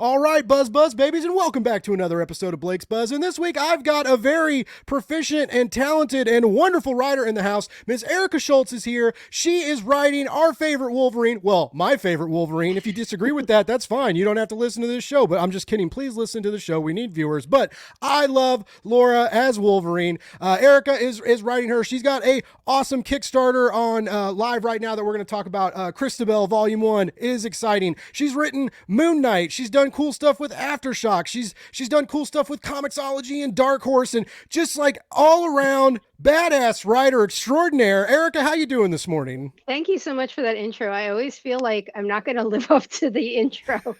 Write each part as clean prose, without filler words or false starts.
All right, Buzz babies, and welcome back to another episode of Blake's Buzz. And this week, I've got a very proficient and talented and wonderful writer in the house. Miss Erica Schultz is here. She is writing our favorite Wolverine. Well, my favorite Wolverine. If you disagree with that, that's fine. You don't have to listen to this show, but I'm just kidding. Please listen to the show. We need viewers. But I love Laura as Wolverine. Erica is writing her. She's got a awesome Kickstarter on live right now that we're going to talk about. Christabel Volume 1. It is exciting. She's written Moon Knight. She's done cool stuff with Aftershock. She's done cool stuff with Comixology and Dark Horse, and just like all around badass writer extraordinaire. Erica, how you doing this morning? Thank you so much for that intro. I always feel like I'm not going to live up to the intro.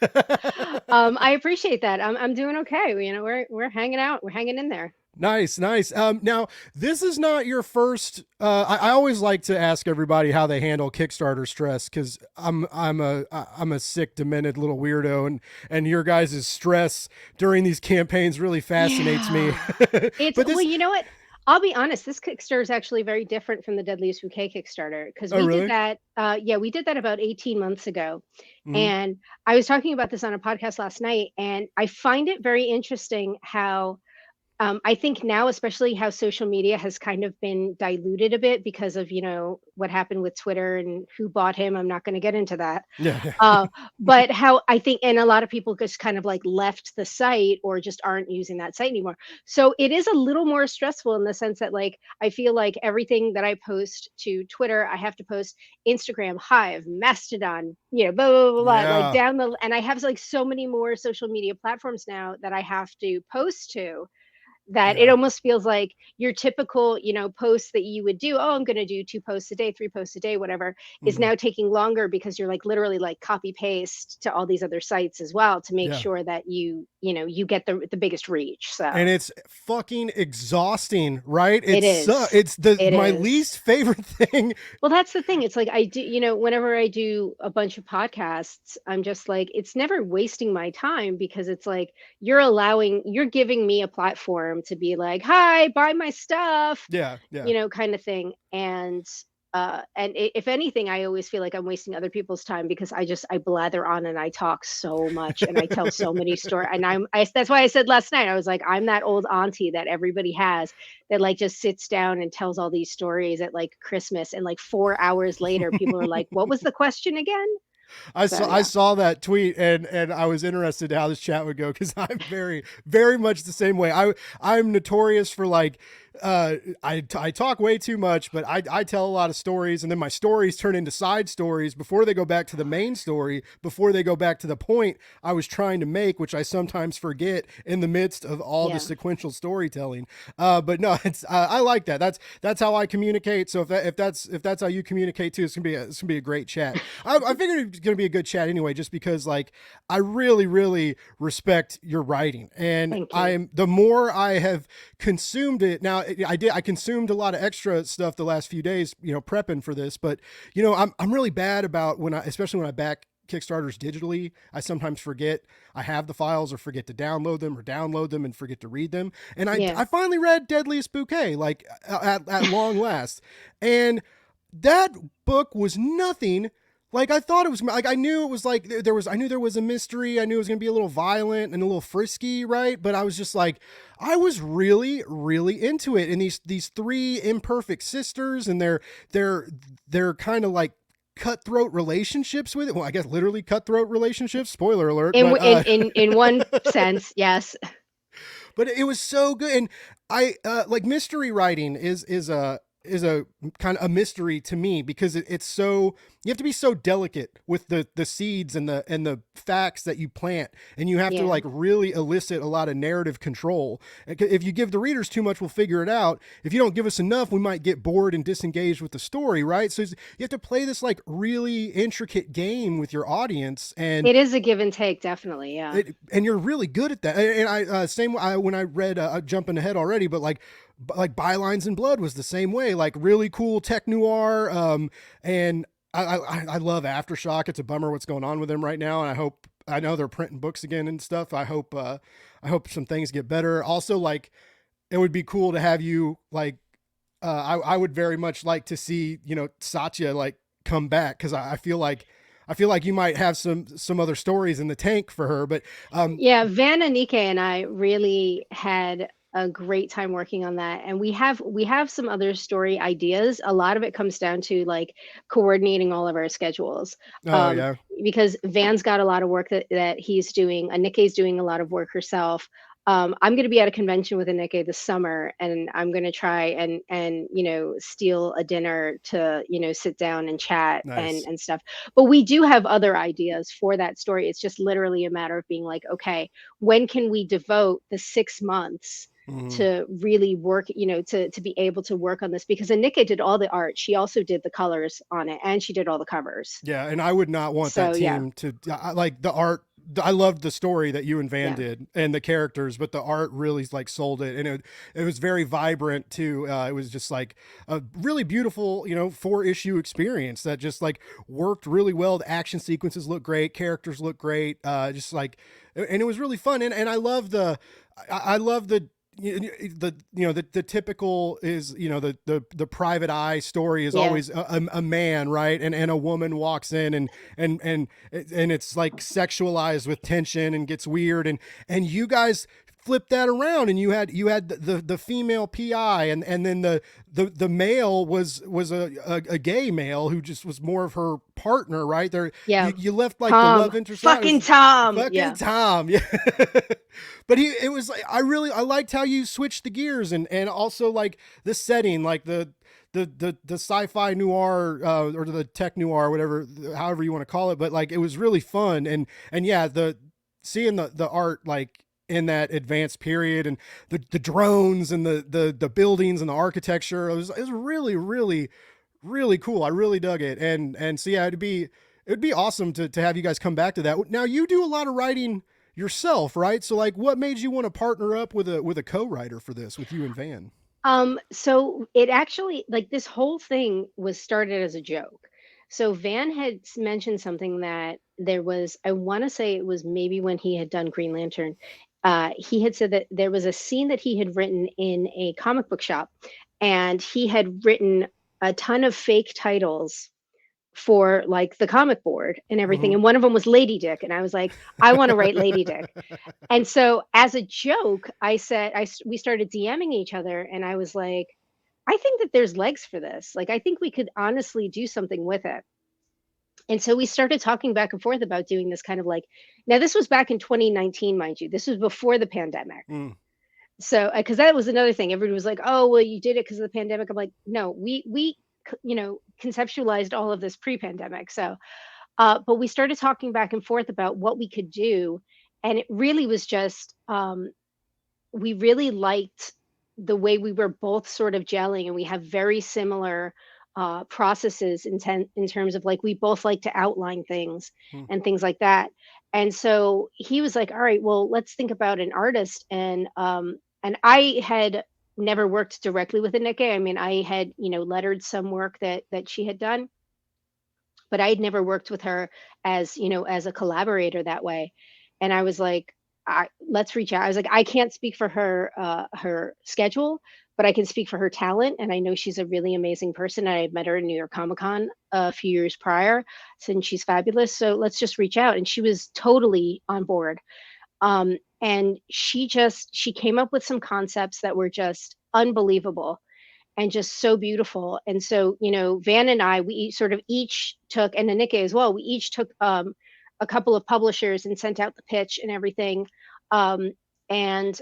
I appreciate that. I'm doing okay. You know, we're hanging out. We're hanging in there. Nice. Now, this is not your first. I always like to ask everybody how they handle Kickstarter stress because I'm a sick, demented little weirdo, and your guys' stress during these campaigns really fascinates me. Well, you know what? I'll be honest. This Kickstarter is actually very different from the Deadliest Bouquet Kickstarter because we really? did that. We did that about 18 months ago, Mm-hmm. and I was talking about this on a podcast last night, and I find it very interesting how. I think now, especially how social media has kind of been diluted a bit because of, what happened with Twitter and who bought him. I'm not going to get into that. Yeah. But how I think, and a lot of people just kind of like left the site or just aren't using that site anymore. So it is a little more stressful in the sense that like, I feel like everything that I post to Twitter, I have to post Instagram, Hive, Mastodon, blah, blah, blah, blah, like Yeah. and I have like so many more social media platforms now that I have to post to that it Yeah. almost feels like your typical, posts that you would do, oh, I'm going to do 2 posts a day, 3 posts a day, whatever, is Mm-hmm. now taking longer because you're like literally like copy paste to all these other sites as well to make Yeah. sure that you get the biggest reach. And So it's fucking exhausting, right? it is. It's the It my is. least favorite thing. Well, that's the thing. It's like I do, whenever I do a bunch of podcasts, I'm just like, it's never wasting my time because it's like you're giving me a platform to be like, hi, buy my stuff, Yeah, yeah. kind of thing. And if anything, I always feel like I'm wasting other people's time because I blather on and I talk so much and I tell so many stories. And that's why I said last night, I was like, I'm that old auntie that everybody has that like just sits down and tells all these stories at like Christmas. And like 4 hours later, people are like, what was the question again? So I yeah. saw that tweet and I was interested in how this chat would go because I'm very much the same way. I'm notorious for like I talk way too much, but I tell a lot of stories, and then my stories turn into side stories before they go back to the main story, before they go back to the point I was trying to make, which I sometimes forget in the midst of all the Yeah. sequential storytelling. But no, it's I like that. That's how I communicate. So if that's how you communicate too, it's gonna be a great chat. I figured it's gonna be a good chat anyway, just because like I really respect your writing, and Thank you. I'm the more I have consumed it. Now I consumed a lot of extra stuff the last few days, prepping for this, but I'm really bad about especially when I back Kickstarters digitally. I sometimes forget I have the files or forget to download them or download them and forget to read them. And Yeah. I finally read Deadliest Bouquet, like at long last. And that book was nothing like I thought it was. Like I knew it was like I knew there was a mystery. I knew it was going to be a little violent and a little frisky, right? But I was just like, I was really into it. And these three imperfect sisters, and they're kind of like cutthroat relationships with it. Well, I guess literally cutthroat relationships. Spoiler alert. In But in one sense, yes. but it was so good. And I like mystery writing is a kind of a mystery to me because it's so you have to be so delicate with the seeds and the facts that you plant, and you have to Yeah. like really elicit a lot of narrative control. If you give the readers too much, we'll figure it out. If you don't give us enough, we might get bored and disengaged with the story, right? So you have to play this like really intricate game with your audience, and It is a give and take, definitely. Yeah. and you're really good at that. And I when I read jumping ahead already, but like Bylines and Blood was the same way, like really cool tech noir. And I love Aftershock. It's a bummer what's going on with them right now, and I know they're printing books again and stuff. I hope some things get better. Also, like it would be cool to have you like I would very much like to see Satya like come back, because I feel like I feel like you might have some other stories in the tank for her, but Yeah, Van Anike and I really had a great time working on that. And we have some other story ideas. A lot of it comes down to like coordinating all of our schedules. oh Um, yeah, because Van's got a lot of work that he's doing. Anike's doing a lot of work herself. I'm going to be at a convention with Anike this summer, and I'm going to try and steal a dinner to sit down and chat and nice. and stuff. But we do have other ideas for that story. It's just literally a matter of being like, okay, when can we devote the 6 months Mhm. to really work, to be able to work on this? Because Anika did all the art. She also did the colors on it, and she did all the covers. Yeah, and I would not want that So yeah, team to like the art. I loved the story that you and Van yeah, did and the characters, but the art really like sold it, and it was very vibrant too. It was just like a really beautiful, 4 issue experience that just like worked really well. The action sequences look great, characters look great, just like, and it was really fun. And I love I love the typical is the private eye story is yeah. always a man, right, and a woman walks in and it's like sexualized with tension and gets weird, and you guys flip that around, and you had the female PI, and then the male was a gay male who just was more of her partner, right there. Yeah. You left like the love Tom. interest out. It Fucking was Tom. fucking Yeah. Tom. Yeah. But it was like, I liked how you switched the gears, and also like the setting, like the sci-fi noir, or the tech noir, whatever, however you want to call it. But like, it was really fun. And yeah, the seeing the art like in that advanced period, and the drones and the buildings and the architecture, it was really, really, really cool. I really dug it. And so yeah, it'd be awesome to have you guys come back to that. Now you do a lot of writing yourself, right? So like, what made you want to partner up with a co-writer for this with you and Van? So it actually, like, this whole thing was started as a joke. So Van had mentioned something that there was, I want to say it was maybe when he had done Green Lantern. He had said that there was a scene that he had written in a comic book shop, and he had written a ton of fake titles for like the comic board and everything. Mm-hmm. And one of them was Lady Dick. And I was like, I want to write Lady Dick. And so as a joke, I said, we started DMing each other, and I was like, I think that there's legs for this. Like, I think we could honestly do something with it. And so we started talking back and forth about doing this kind of like, now this was back in 2019, mind you, this was before the pandemic. Mm. So, because that was another thing, everybody was like, "Oh, well, you did it because of the pandemic." I'm like, "No, we conceptualized all of this pre-pandemic." So, but we started talking back and forth about what we could do, and it really was just we really liked the way we were both sort of gelling, and we have very similar processes in terms of like we both like to outline things Mm. and things like that. And so he was like, "All right, well, let's think about an artist." And I had never worked directly with Anike. I mean, I had lettered some work that she had done, but I had never worked with her as as a collaborator that way. And I was like, let's reach out. I was like, I can't speak for her schedule, but I can speak for her talent, and I know she's a really amazing person. I had met her in New York Comic Con a few years prior, since she's fabulous. So let's just reach out. And she was totally on board. And she came up with some concepts that were just unbelievable and just so beautiful. And so, Van and I, we sort of each took, and Anike as well, we each took a couple of publishers and sent out the pitch and everything. Um, and,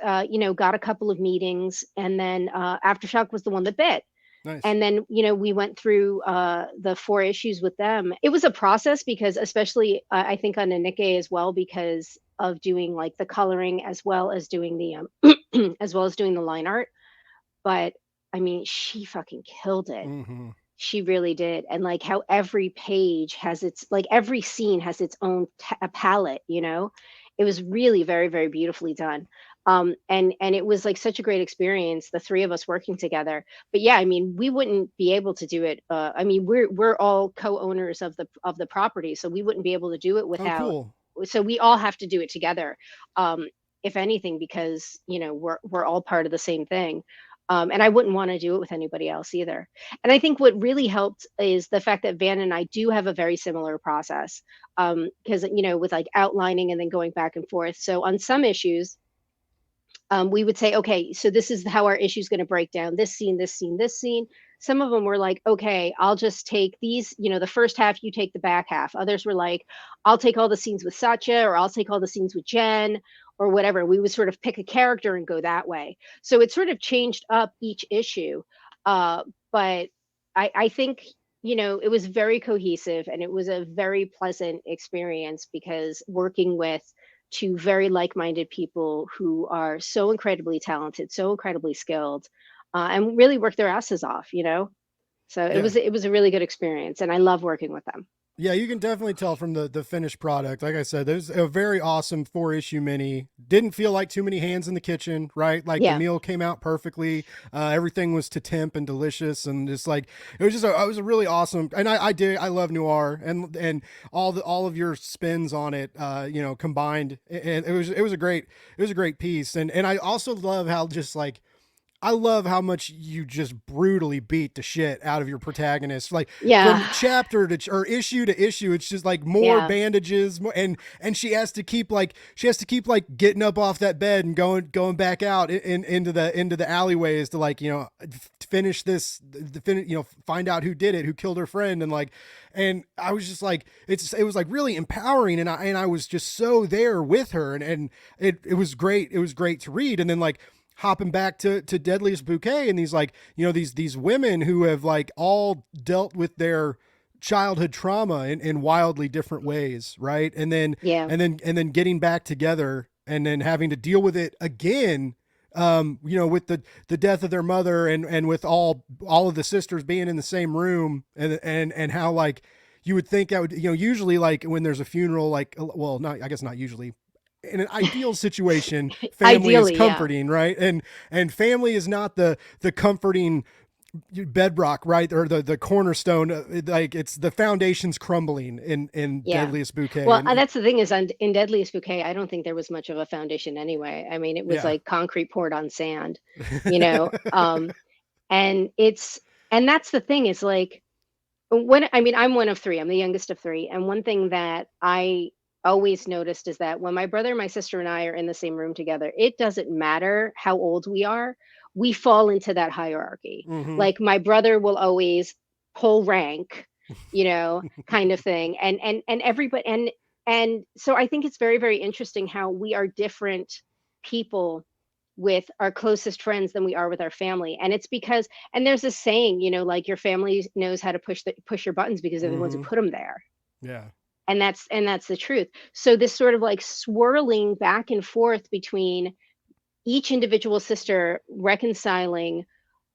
got a couple of meetings. And then Aftershock was the one that bit. Nice. And then, we went through the 4 issues with them. It was a process because, especially, I think on Anike as well, because of doing like the coloring as well as doing the as well as doing the line art. But I mean, she fucking killed it. Mm-hmm. She really did. And like how every page has its, like every scene has its own a palette, it was really very, very beautifully done. And it was like such a great experience, the three of us working together. But yeah, I mean, we wouldn't be able to do it. I mean, we're all co-owners of the property, so we wouldn't be able to do it Oh, without. cool. So we all have to do it together, if anything, because we're all part of the same thing. And I wouldn't want to do it with anybody else either. And I think what really helped is the fact that Van and I do have a very similar process. Because, with like outlining and then going back and forth. So on some issues, we would say, okay, so this is how our issue is going to break down, this scene, this scene, this scene. Some of them were like, okay, I'll just take these, the first half, you take the back half. Others were like, I'll take all the scenes with Satya, or I'll take all the scenes with Jen, or whatever. We would sort of pick a character and go that way. So it sort of changed up each issue. But I think, it was very cohesive, and it was a very pleasant experience, because working with two very like-minded people who are so incredibly talented, so incredibly skilled, and really work their asses off. So it Yeah. was it was a really good experience, and I love working with them. Yeah, you can definitely tell from the finished product. Like I said, there's a very awesome 4 issue mini. Didn't feel like too many hands in the kitchen, right? Like the Yeah. meal came out perfectly. Everything was to temp and delicious, and just like it was a really awesome. And I love noir, and all of your spins on it, combined, and it was a great piece. And I also love how just like I love how much you just brutally beat the shit out of your protagonist. Like Yeah. from chapter to or issue to issue, it's just like more Yeah. bandages, and she has to keep like getting up off that bed and going back out into the alleyways to like finish find out who did it, who killed her friend, and I was just like it was like really empowering, and I was just so there with her, and it was great. It was great to read, and then like hopping back to Deadliest Bouquet, and these like these women who have like all dealt with their childhood trauma in wildly different ways, right? Yeah. And then getting back together, and then having to deal with it again, with the death of their mother, and with all of the sisters being in the same room, and how like you would think that would usually like when there's a funeral, like, well, not, I guess not usually, in an ideal situation, family is Ideally, yeah. comforting, right? And family is not the comforting bedrock, right? Or the cornerstone. Like it's the foundation's crumbling in Yeah. Deadliest Bouquet. Well, And that's the thing is, in Deadliest Bouquet, I don't think there was much of a foundation anyway. I mean, it was yeah. like concrete poured on sand, you know. And it's and that's the thing is like, I'm one of three. I'm the youngest of three, and one thing that I always noticed is that when my brother, my sister, and I are in the same room together, it doesn't matter how old we are. We fall into that hierarchy. Mm-hmm. Like my brother will always pull rank, kind of thing, and everybody and so I think it's very, very interesting how we are different people with our closest friends than we are with our family. And it's because, and there's this saying, like your family knows how to push your buttons because they're the ones who Mm-hmm. put them there. Yeah. And that's the truth. So this sort of like swirling back and forth between each individual sister reconciling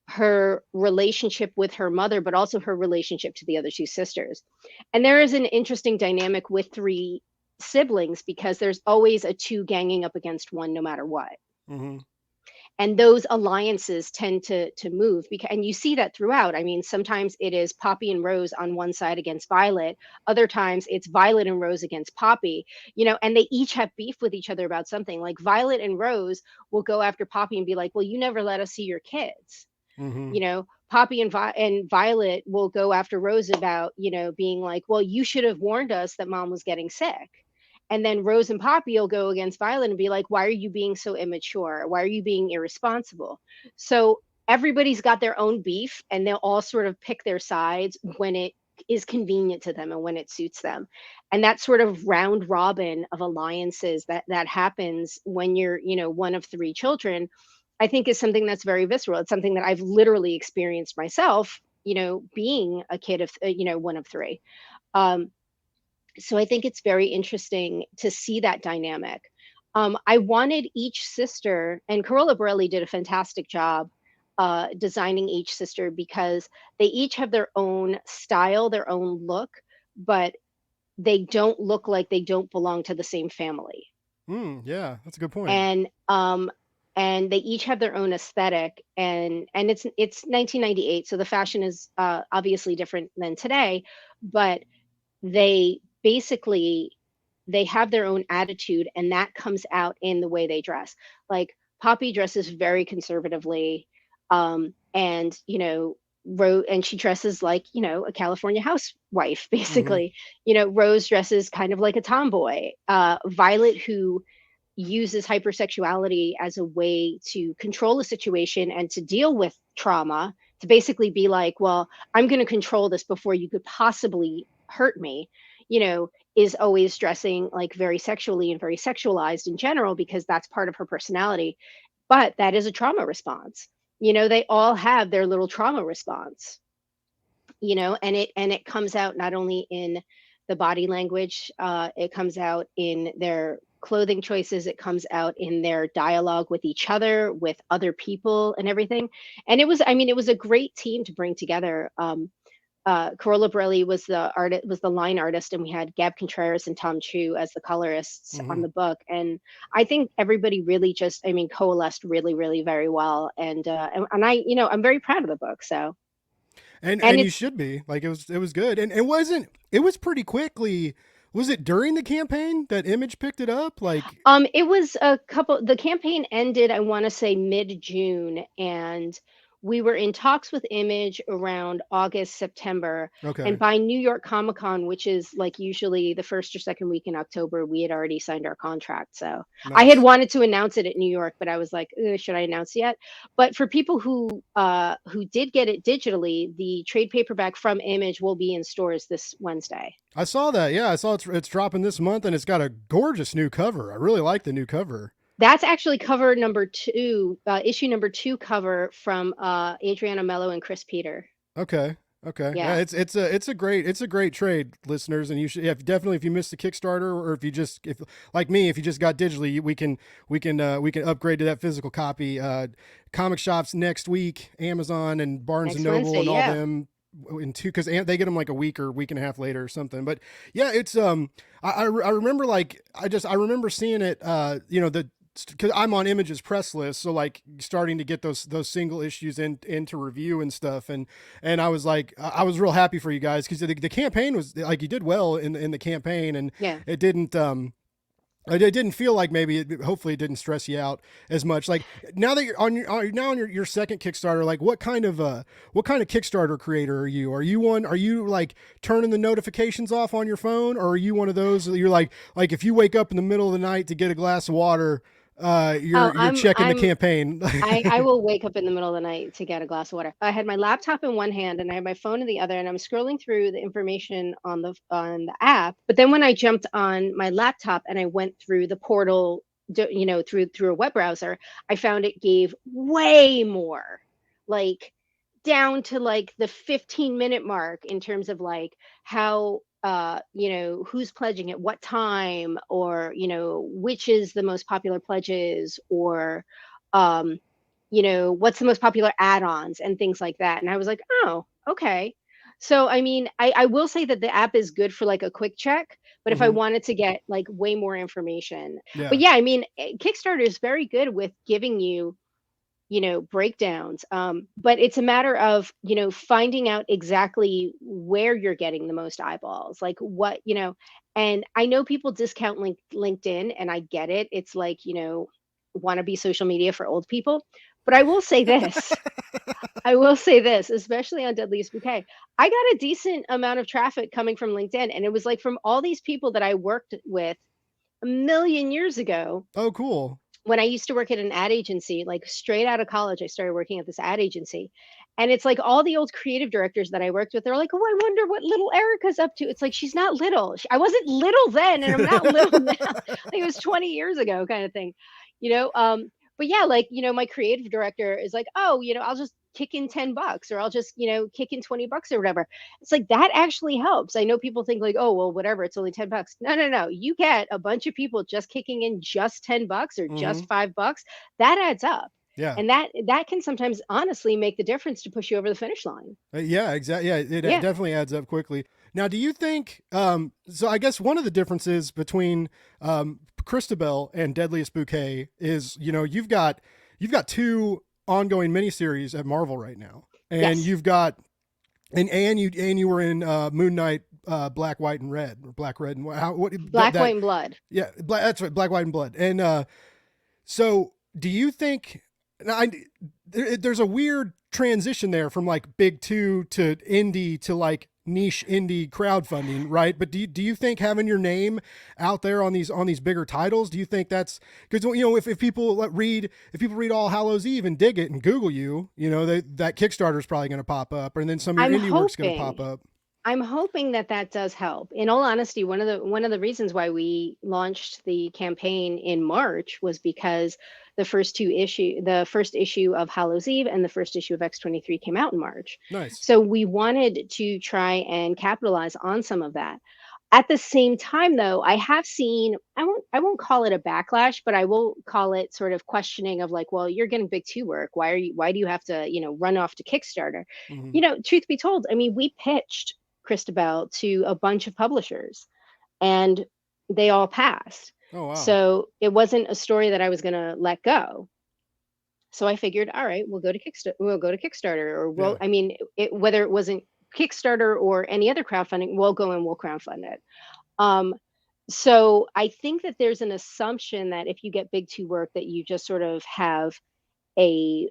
her relationship with her mother, but also her relationship to the other two sisters. And there is an interesting dynamic with three siblings because there's always a two ganging up against one no matter what. Mm-hmm. And those alliances tend to move because, and you see that throughout. I mean, sometimes it is Poppy and Rose on one side against Violet, other times it's Violet and Rose against Poppy, and they each have beef with each other about something. Like Violet and Rose will go after Poppy and be like, well, you never let us see your kids. Mm-hmm. Poppy and Violet will go after Rose about being like, well, you should have warned us that mom was getting sick. And then Rose and Poppy will go against Violet and be like, why are you being so immature? Why are you being irresponsible? So everybody's got their own beef, and they'll all sort of pick their sides when it is convenient to them and when it suits them. And that sort of round robin of alliances that happens when you're, one of three children, I think is something that's very visceral. It's something that I've literally experienced myself, being a kid of, one of three. So I think it's very interesting to see that dynamic. I wanted each sister, and Carola Borelli did a fantastic job designing each sister because they each have their own style, their own look, but they don't look like they don't belong to the same family. Yeah, that's a good point. And they each have their own aesthetic, and it's 1998, so the fashion is obviously different than today, but they basically they have their own attitude, and that comes out in the way they dress. Like Poppy dresses very conservatively. And Rose, and she dresses like, a California housewife, Hmm. basically. Rose dresses kind of like a tomboy. Violet, who uses hypersexuality as a way to control a situation and to deal with trauma, to basically be like, well, I'm going to control this before you could possibly hurt me, is always dressing like very sexually and very sexualized in general, because that's part of her personality. But that is a trauma response. They all have their little trauma response, and it comes out not only in the body language, it comes out in their clothing choices, it comes out in their dialogue with each other, with other people, and everything. And it was a great team to bring together. Corolla Borelli was the line artist, and we had Gab Contreras and Tom Chu as the colorists on Hmm. the book. And I think everybody really just, coalesced really, really very well. And I'm very proud of the book. So, and And you it's should be. Like, it was good. And it was pretty quickly. Was it during the campaign that Image picked it up? Like, It was a couple, the campaign ended, I want to say mid-June, and we were in talks with Image around August, September. And okay, by New York Comic Con, which is like usually the first or second week in October, we had already signed our contract. So I had nice. wanted to announce it at New York, but I was like, should I announce yet? But for people who did get it digitally, the trade paperback from Image will be in stores this Wednesday. I saw that. Yeah, I saw it's dropping this month, and it's got a gorgeous new cover. I really like the new cover. That's actually cover number two, issue number two cover from Adriana Mello and Chris Peter. Okay. Okay. Yeah, Yeah, it's a great trade, listeners, and you should, yeah, definitely, if you missed the Kickstarter, or if like me, if you just got digitally, we can upgrade to that physical copy. Comic shops next week, Amazon and Barnes and next Noble Wednesday. and all Yeah, them in two, because they get them like a week or week and a half later or something. But yeah, it's I remember, like, I remember seeing it, the, because I'm on Image's press list, so like starting to get those single issues into review and stuff, and I was like, I was real happy for you guys, because the campaign was like, you did well in the campaign, and yeah. it didn't it didn't feel like, maybe hopefully it didn't stress you out as much. Like, now that you're on your second Kickstarter, like, what kind of Kickstarter creator are you? Are you like turning the notifications off on your phone, or are you one of those that you're like if you wake up in the middle of the night to get a glass of water, Oh, you're checking the campaign? I will wake up in the middle of the night to get a glass of water. I had my laptop in one hand and I had my phone in the other, and I'm scrolling through the information on the app. But then when I jumped on my laptop and I went through the portal, through a web browser, I found it gave way more, like down to like the 15-minute mark, in terms of like how who's pledging at what time, or which is the most popular pledges, or um what's the most popular add-ons and things like that. And I was like, oh, okay. So I will say that the app is good for like a quick check, but if I Hmm. wanted to get like way more information. But Yeah. yeah, Kickstarter is very good with giving you breakdowns, but it's a matter of finding out exactly where you're getting the most eyeballs, like what. And I know people discount LinkedIn, and I get it. It's like, want to be social media for old people. But I will say this, especially on Deadliest Bouquet, I got a decent amount of traffic coming from LinkedIn, and it was like from all these people that I worked with a million years ago, Oh, cool. when I used to work at an ad agency. Like straight out of college, I started working at this ad agency. And it's like all the old creative directors that I worked with, they're like, oh, I wonder what little Erica's up to. It's like, she's not little. I wasn't little then, and I'm not little now. Like, it was 20 years ago, kind of thing, you know? But yeah, like, my creative director is like, oh, I'll just kick in $10, or I'll just, kick in $20 or whatever. It's like, that actually helps. I know people think like, oh, well, whatever, it's only $10. No, no, no. You get a bunch of people just kicking in just $10 or Hmm. just $5. That adds up. Yeah. And that can sometimes honestly make the difference to push you over the finish line. Yeah, exactly. Yeah, it Yeah. definitely adds up quickly. Now, do you think? So, I guess one of the differences between Christabel and Deadliest Bouquet is, you've got two ongoing miniseries at Marvel right now, and Yes. you've got and you were in Moon Knight, Black, White, and Red, or Black, Red, and what Black, white, and blood. yeah, that's right, Black, White, and Blood. And so, do you think? Now, there's a weird transition there from like big two to indie to like niche indie crowdfunding, right? But do you think having your name out there on these bigger titles, do you think that's because if people read All Hallows Eve and dig it and Google that Kickstarter is probably going to pop up, and then some of your I'm indie work's going to pop hoping up. I'm hoping that that does help. In all honesty, one of the reasons why we launched the campaign in March was because the first issue of Hallows Eve and the first issue of X-23 came out in March. Nice. So we wanted to try and capitalize on some of that. At the same time, though, I have seen, I won't call it a backlash, but I will call it sort of questioning of like, well, you're getting big two work. Why do you have to, run off to Kickstarter? Hmm. Truth be told, I mean, we pitched Christabel to a bunch of publishers and they all passed. Oh wow. So it wasn't a story that I was going to let go. So I figured, all right, we'll go to Kickstarter, or Yeah. I mean, whether it wasn't Kickstarter or any other crowdfunding, we'll go and we'll crowdfund it. Um, so I think that there's an assumption that if you get big two work, that you just sort of have a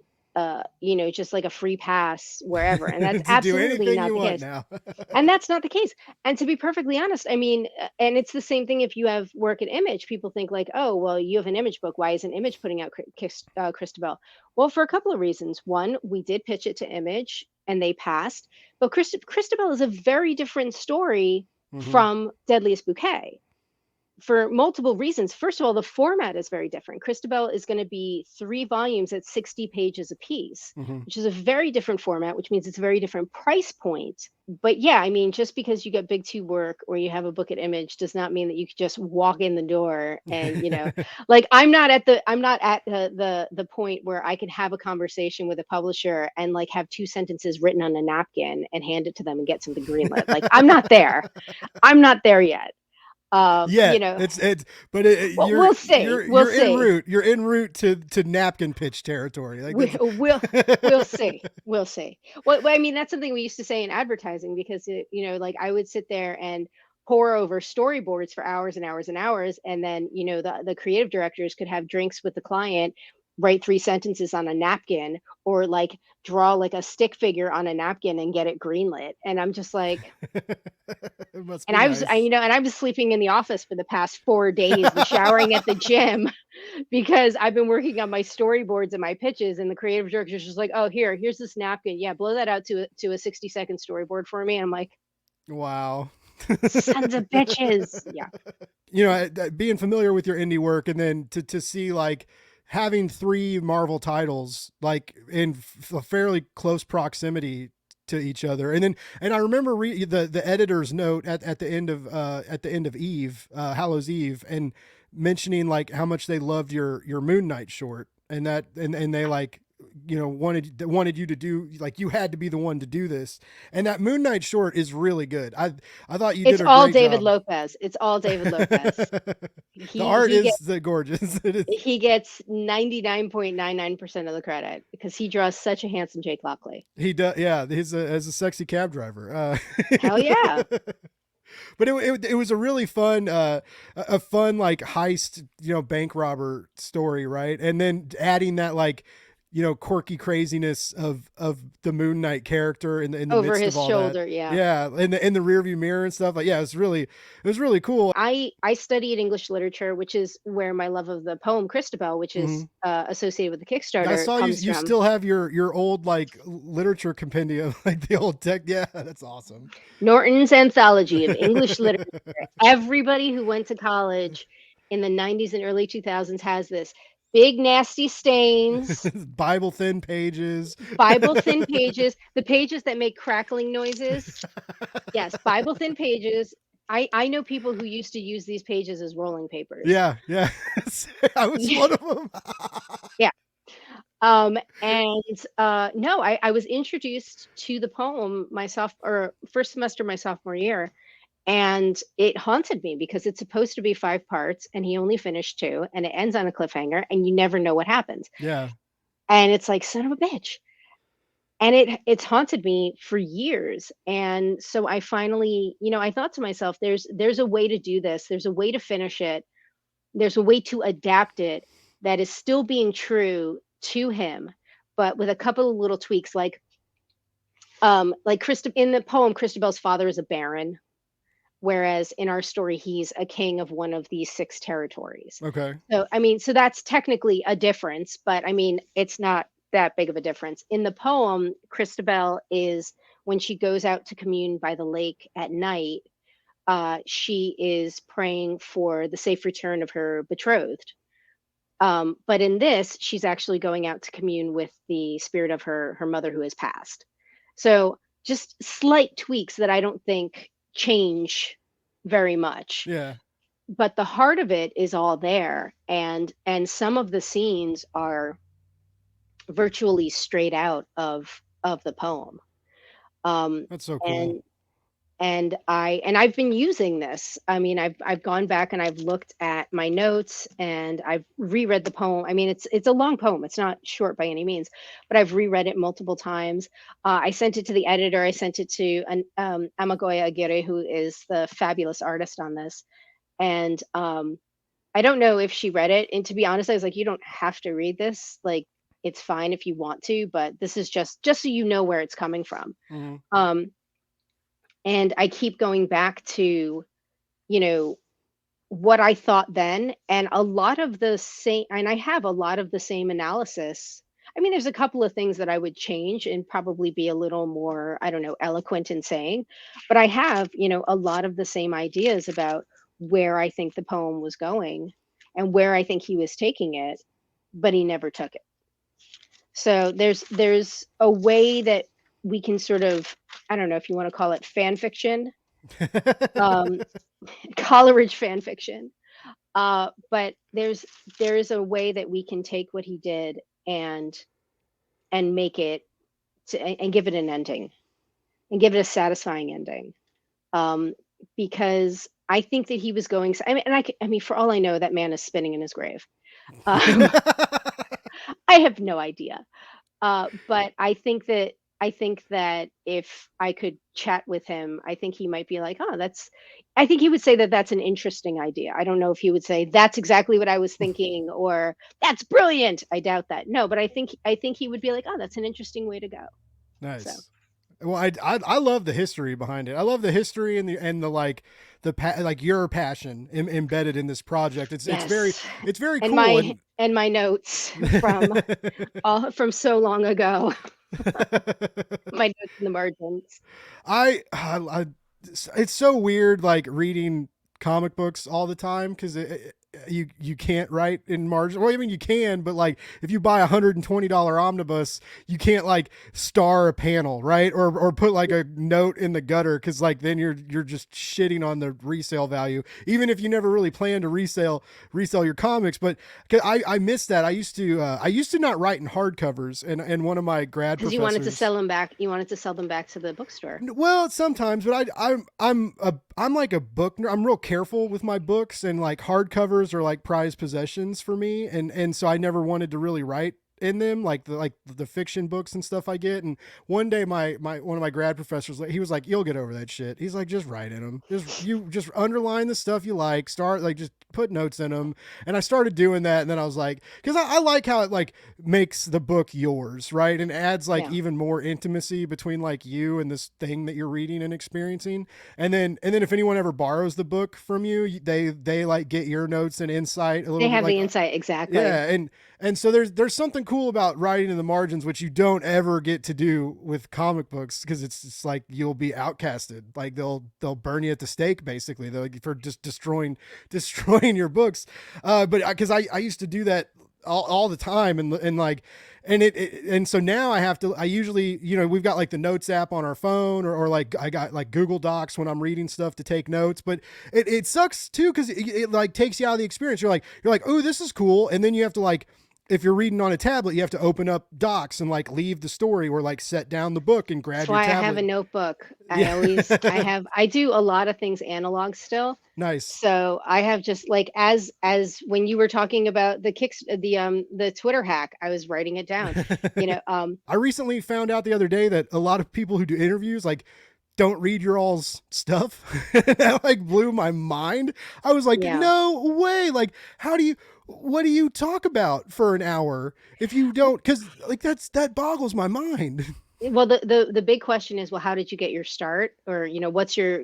just like a free pass wherever, and that's To do absolutely anything not you the want case. now. And that's not the case. And to be perfectly honest, I mean, and it's the same thing if you have work at Image. People think like, oh, well, you have an Image book. Why isn't Image putting out Christabel? Well, for a couple of reasons. One, we did pitch it to Image and they passed. But Christabel is a very different story Hmm. from Deadliest Bouquet for multiple reasons. First of all, the format is very different. Christabel is going to be 3 volumes at 60 pages a piece, Hmm. which is a very different format, which means it's a very different price point. But yeah, I mean, just because you get big two work or you have a book at Image does not mean that you could just walk in the door and, like I'm not at the point where I can have a conversation with a publisher and like have 2 sentences written on a napkin and hand it to them and get something greenlit. Like I'm not there. I'm not there yet. Um, Yeah, you know, but well, we'll see. We'll you're en see. route. You're en route to napkin pitch territory. Like We, that's we'll see. We'll see. Well, I mean, that's something we used to say in advertising because like I would sit there and pour over storyboards for hours and hours and hours, and then the creative directors could have drinks with the client, write 3 sentences on a napkin, or like draw like a stick figure on a napkin and get it greenlit. And I'm just like, it must and be nice. I was sleeping in the office for the past 4 days and showering at the gym because I've been working on my storyboards and my pitches, and the creative director's just like, "Oh, here's this napkin. Yeah, blow that out to a 60-second storyboard for me." And I'm like, Wow. "Sons of bitches." Yeah. Being familiar with your indie work, and then to see like having 3 Marvel titles like in a fairly close proximity to each other, and I remember the editor's note at the end of Eve, Hallows Eve, and mentioning like how much they loved your Moon Knight short, and they like wanted you to do, like, you had to be the one to do this, and that Moon Knight short is really good. I thought you It's did a all great David job. Lopez. It's all David Lopez. The He art he gets is gorgeous. It is. he gets 99.99% of the credit because he draws such a handsome Jake Lockley. He does, yeah. He's as a sexy cab driver. Hell yeah. But it was a really fun a fun like heist, bank robber story, right? And then adding that like quirky craziness of the Moon Knight character in the Over midst of his all that. shoulder, yeah. Yeah, in the rearview mirror and stuff. Like, yeah, it was really cool. I studied English literature, which is where my love of the poem Christabel, which is Mhm. associated with the I Kickstarter, saw you comes you from. still have your old like literature compendium, like the old tech. Yeah, that's awesome. Norton's Anthology of English Literature. Everybody who went to college in the 90s and early 2000s has this. Big nasty stains, Bible thin pages. Bible thin pages, the pages that make crackling noises. Yes, Bible thin pages. I know people who used to use these pages as rolling papers. Yeah, yeah. I was one of them. Yeah. And no, I was introduced to the poem my or first semester my sophomore year, and it haunted me because it's supposed to be 5 parts, and he only finished 2, and it ends on a cliffhanger, and you never know what happens. Yeah. And it's like, son of a bitch. And it's haunted me for years. And so I finally, I thought to myself, there's a way to do this. There's a way to finish it. There's a way to adapt it that is still being true to him, but with a couple of little tweaks, in the poem, Christabel's father is a baron, whereas in our story, he's a king of one of these 6 territories. Okay. So, I mean, so that's technically a difference, but I mean, it's not that big of a difference. In the poem, Christabel is, when she goes out to commune by the lake at night, she is praying for the safe return of her betrothed. But in this, she's actually going out to commune with the spirit of her mother who has passed. So just slight tweaks that I don't think change very much. Yeah. But the heart of it is all there, and some of the scenes are virtually straight out of the poem. That's so cool. And I've been using this. I mean, I've gone back and I've looked at my notes and I've reread the poem. I mean, it's a long poem. It's not short by any means, but I've reread it multiple times. I sent it to the editor. I sent it to Amagoya Aguirre, who is the fabulous artist on this. And I don't know if she read it. And to be honest, I was like, you don't have to read this. Like, it's fine if you want to, but this is just so you know where it's coming from. Mm-hmm. And I keep going back to, you know, what I thought then, and a lot of the same, and I have a lot of the same analysis. I mean, there's a couple of things that I would change and probably be a little more, I don't know, eloquent in saying, but I have, you know, a lot of the same ideas about where I think the poem was going and where I think he was taking it, but he never took it. So there's a way that we can sort of, I don't know if you want to call it fan fiction, Coleridge fan fiction. But there is a way that we can take what he did and make it and give it an ending and give it a satisfying ending. Because I think that he was going, I mean, for all I know, that man is spinning in his grave. I have no idea. But I think that if I could chat with him, I think he might be like, oh, I think he would say that that's an interesting idea. I don't know if he would say that's exactly what I was thinking or that's brilliant. I doubt that. No, but I think he would be like, oh, that's an interesting way to go. Nice. So. Well, I love the history behind it. I love the history and the like your passion embedded in this project. It's very and cool. And my notes from so long ago. My notes in the margins. It's so weird, like reading comic books all the time because you can't write in margin. Well, I mean you can, but like if you buy $120 omnibus, you can't like star a panel, right? Or put like a note in the gutter because like then you're just shitting on the resale value, even if you never really plan to resell your comics. But I miss that. I used to not write in hardcovers, and one of my grad professors, because you wanted to sell them back. You wanted to sell them back to the bookstore. Well, sometimes, but I'm like a book nerd. I'm real careful with my books, and like hardcovers are like prized possessions for me, and so I never wanted to really write in them, like the fiction books and stuff I get. And one day my one of my grad professors, he was like, you'll get over that shit. He's like, just write in them. Just underline the stuff you like, start like just put notes in them. And I started doing that, and then I was like, because I like how it like makes the book yours, right? And adds like even more intimacy between like you and this thing that you're reading and experiencing. And then if anyone ever borrows the book from you, they like get your notes and insight a little bit. They have like, the insight, exactly. Yeah, and so there's something cool about writing in the margins, which you don't ever get to do with comic books, because it's like you'll be outcasted. Like they'll burn you at the stake, basically, for just destroying your books. But because I used to do that all the time, and like, and so now I usually, you know, we've got like the notes app on our phone, or like I got like Google Docs when I'm reading stuff to take notes. But it sucks too, because it like takes you out of the experience. You're like, oh, this is cool, and then you have to like, if you're reading on a tablet, you have to open up Docs and like leave the story, or like set down the book and grab your tablet. That's why I have a notebook. I do a lot of things analog still. Nice. So I have just like, as when you were talking about the Twitter hack, I was writing it down, you know. I recently found out the other day that a lot of people who do interviews, like don't read your all's stuff. That like blew my mind. I was like, Yeah. no way. Like, what do you talk about for an hour if you don't? Because like that boggles my mind. Well, the big question is, well, how did you get your start? Or, what's your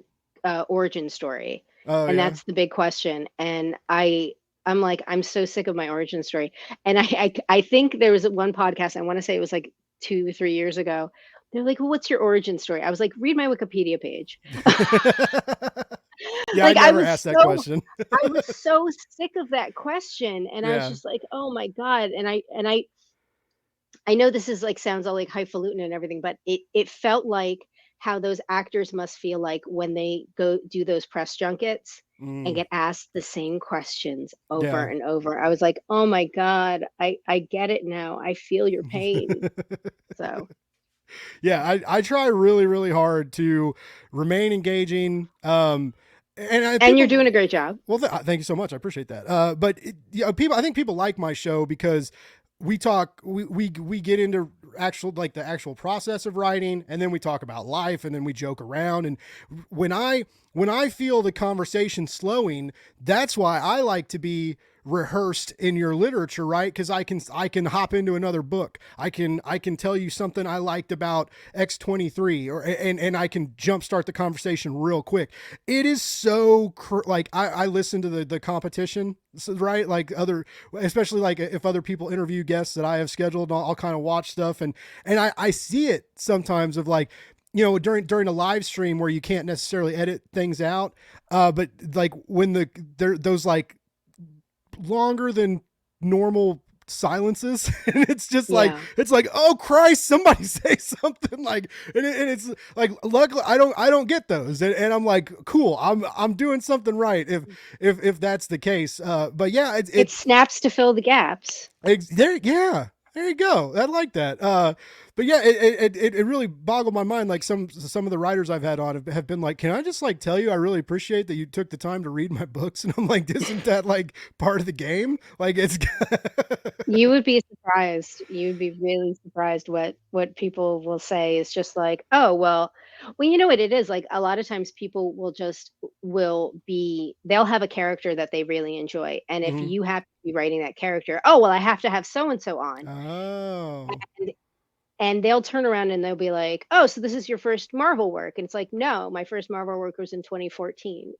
origin story? Oh And yeah. that's the big question. And I'm like, I'm so sick of my origin story. And I think there was one podcast, I want to say it was like 2 or 3 years ago. They're like, well, what's your origin story? I was like, read my Wikipedia page. Yeah, I Like never asked that question. I was so sick of that question. And I was Yeah. just like, oh my God. I know this is like sounds all like highfalutin and everything, but it felt like how those actors must feel like when they go do those press junkets and Mm, get asked the same questions over yeah. and over. I was like, "Oh my God, I get it now. I feel your pain." So, Yeah, I try really, really hard to remain engaging. and you're People, doing a great job. well, thank you so much. I appreciate that. I think people like my show because we get into the actual process of writing, and then we talk about life, and then we joke around. And when I when I feel the conversation slowing, that's why I like to be rehearsed in your literature, right? Because I can hop into another book. I can tell you something I liked about X23, and I can jumpstart the conversation real quick. It is so like I listen to the competition, right? Like other, especially like if other people interview guests that I have scheduled, I'll kind of watch stuff, and I see it sometimes of like, during a live stream where you can't necessarily edit things out, but like when those like longer than normal silences and Yeah. it's like, oh Christ, somebody say something, like, and it's like, luckily I don't get those, and I'm like, cool, I'm doing something right if that's the case. But yeah, It snaps to fill the gaps. there, yeah, there you go. I like that. But yeah, it really boggled my mind. Like some of the writers I've had on have been like, "Can I just like tell you, I really appreciate that you took the time to read my books." And I'm like, "Isn't that like part of the game? Like it's." You would be surprised. You'd be really surprised what people will say is just like, "Oh, well, you know what it is, like, a lot of times people they'll have a character that they really enjoy, and if Mhm. you happen to be writing that character, "Oh, well, I have to have so and so on." Oh. And they'll turn around and they'll be like, "Oh, so this is your first Marvel work?" And it's like, "No, my first Marvel work was in 2014."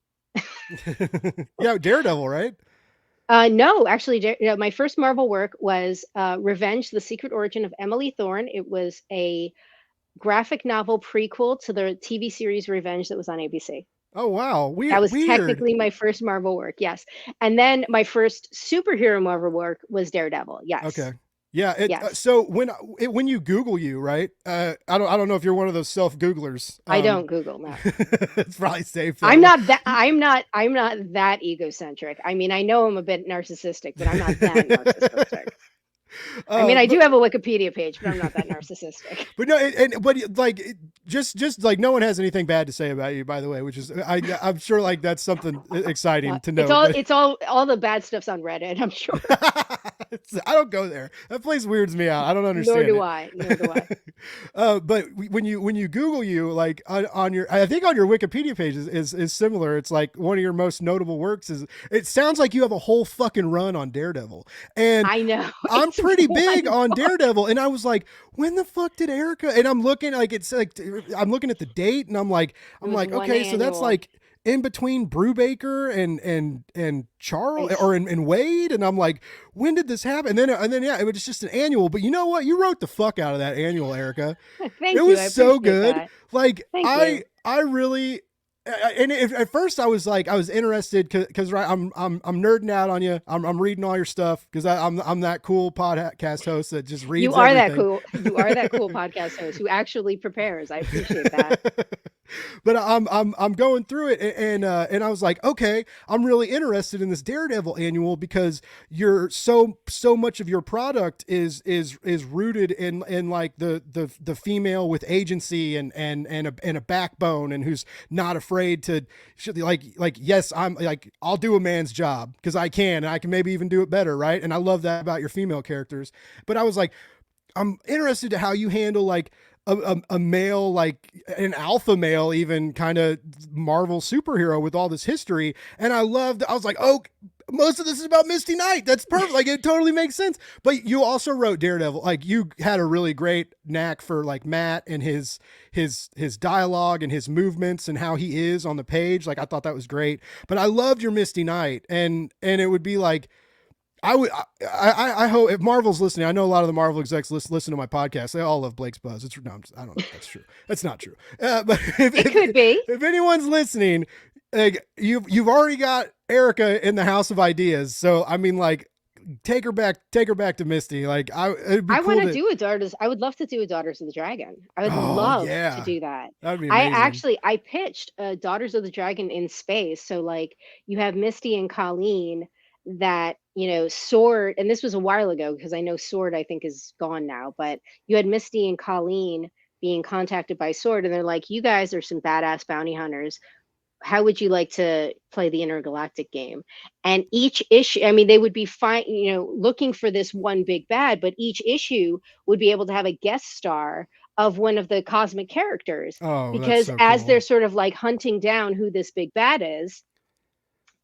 Yeah, Daredevil, right? No, actually, my first Marvel work was Revenge: The Secret Origin of Emily Thorne. It was a graphic novel prequel to the TV series Revenge that was on ABC. Oh wow, That was weird. technically my first Marvel work, yes. And then my first superhero Marvel work was Daredevil. Okay. Yes, Yeah. yes. So when you Google you, right? I don't know if you're one of those self Googlers. I don't Google, no. It's probably safe though. I'm not that egocentric. I mean, I know I'm a bit narcissistic, but I'm not that narcissistic. I mean, I do But have a Wikipedia page, but I'm not that narcissistic. but no, like just like no one has anything bad to say about you, by the way, which is I'm sure like that's something exciting to It's note. all But it's all the bad stuff's on Reddit, I'm sure. I don't go there. That place weirds me out. I don't Nor understand do it. I. Nor do I. But when you Google you, like on your, I think on your Wikipedia page is similar. It's like one of your most notable works is. It sounds like you have a whole fucking run on Daredevil, and I know. I'm It's pretty one big on book. Daredevil, and I was like, when the fuck did Erica? And I'm looking like it's like I'm looking at the date, and It was one okay, so that's annual. like in between Brubaker and Charles It's or in Wade, and I'm like, when did this happen? And then yeah, it was just an annual. But you know what? You wrote the fuck out of that annual, Erica. It Thank you. I was so appreciate good. that. Like Thank I you. I really and at first I was like I was interested because right I'm nerding out on you. I'm reading all your stuff because I'm that cool podcast host that just You reads are that everything. cool. You are that cool podcast host who actually prepares. I appreciate that. But I'm going through it, and I was like, okay, I'm really interested in this Daredevil annual because you're so much of your product is rooted in like the female with agency and a backbone, and who's not afraid to like yes, I'm like, I'll do a man's job because I can, and I can maybe even do it better, right? And I love that about your female characters. But I was like, I'm interested to how you handle like a male, like an alpha male, even kind of Marvel superhero with all this history. And I was like, oh, most of this is about Misty Knight. That's perfect. Like it totally makes sense. But you also wrote Daredevil. Like you had a really great knack for like Matt and his dialogue and his movements and how he is on the page. Like I thought that was great. But I loved your Misty Knight, and it would be like I hope if Marvel's listening, I know a lot of the Marvel execs listen to my podcast. They all love Blake's Buzz. It's no, I don't know if that's true. That's not true. But It could be. if anyone's listening, like you've already got Erica in the house of ideas. So I mean, like take her back to Misty. Like it'd be I cool want to to. do a Daughters. I would love to do a Daughters of the Dragon. I would Oh love to yeah, do that. that'd be I amazing. actually I pitched Daughters of the Dragon in space. So like you have Misty and Colleen that, Sword, and this was a while ago because I know Sword I think is gone now, but you had Misty and Colleen being contacted by Sword and they're like, "You guys are some badass bounty hunters. How would you like to play the intergalactic game?" And each issue, I mean, they would be fine, looking for this one big bad, but each issue would be able to have a guest star of one of the cosmic characters. Oh, that's Because so as they're cool. sort of like hunting down who this big bad is,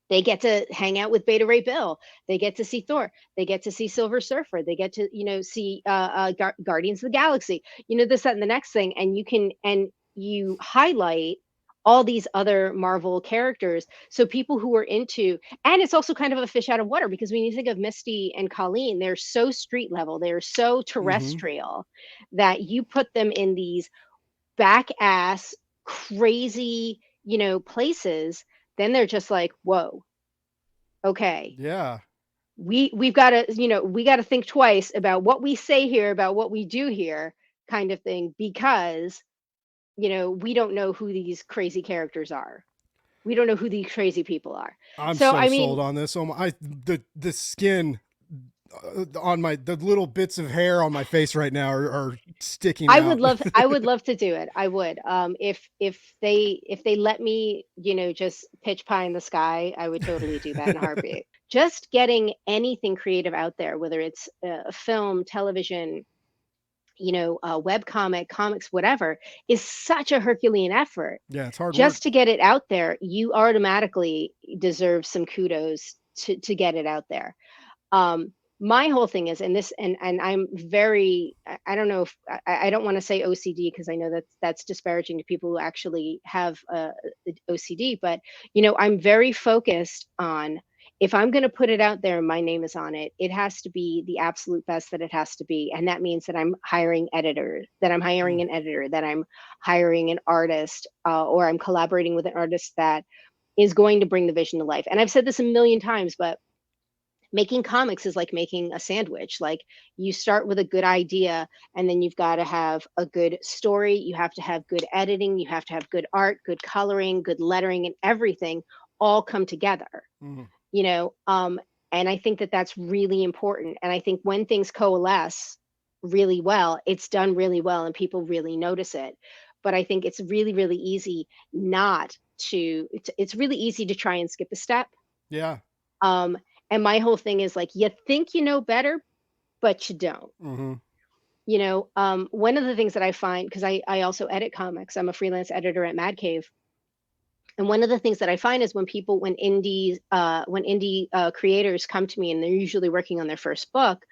they get to hang out with Beta Ray Bill. They get to see Thor. They get to see Silver Surfer. They get to, see Guardians of the Galaxy. This, that, and the next thing. And you highlight all these other Marvel characters. So people who are into, and it's also kind of a fish out of water because when you think of Misty and Colleen, they're so street level, they're so Mm-hmm. terrestrial that you put them in these back ass crazy, places, then they're just like, whoa, okay, Yeah. we've got to, we got to think twice about what we say here, about what we do here, kind of thing, because we don't know who these crazy characters are. We don't know who these crazy people are. I'm So so I sold mean, on this. Oh my, the skin on the little bits of hair on my face right now are sticking out. I would love to do it. I would. If they let me, just pitch pie in the sky, I would totally do that in a heartbeat. Just getting anything creative out there, whether it's film, television, web comics, whatever, is such a Herculean effort. Yeah, it's hard work. Just to get it out there, you automatically deserve some kudos to get it out there. um my whole thing is, and this, and I'm very, I don't know if I don't want to say OCD because I know that's disparaging to people who actually have OCD, but I'm very focused on, if I'm going to put it out there and my name is on it, it has to be the absolute best that it has to be. And that means that I'm hiring editors, that I'm hiring Mm. an editor, that I'm hiring an artist, or I'm collaborating with an artist that is going to bring the vision to life. And I've said this a million times, but making comics is like making a sandwich. Like, you start with a good idea, and then you've got to have a good story, you have to have good editing, you have to have good art, good coloring, good lettering, and everything all come together, Mm. you know um and I think that that's really important. And I think when things coalesce really well, it's done really well and people really notice it. But I think it's really, really easy not to, it's really easy to try and skip a step. Yeah. um, and my whole thing is like, you think you know better, but you don't. Mm-hmm. One of the things that I find, because I also edit comics, I'm a freelance editor at Mad Cave. And one of the things that I find is when indie creators come to me and they're usually working on their first book,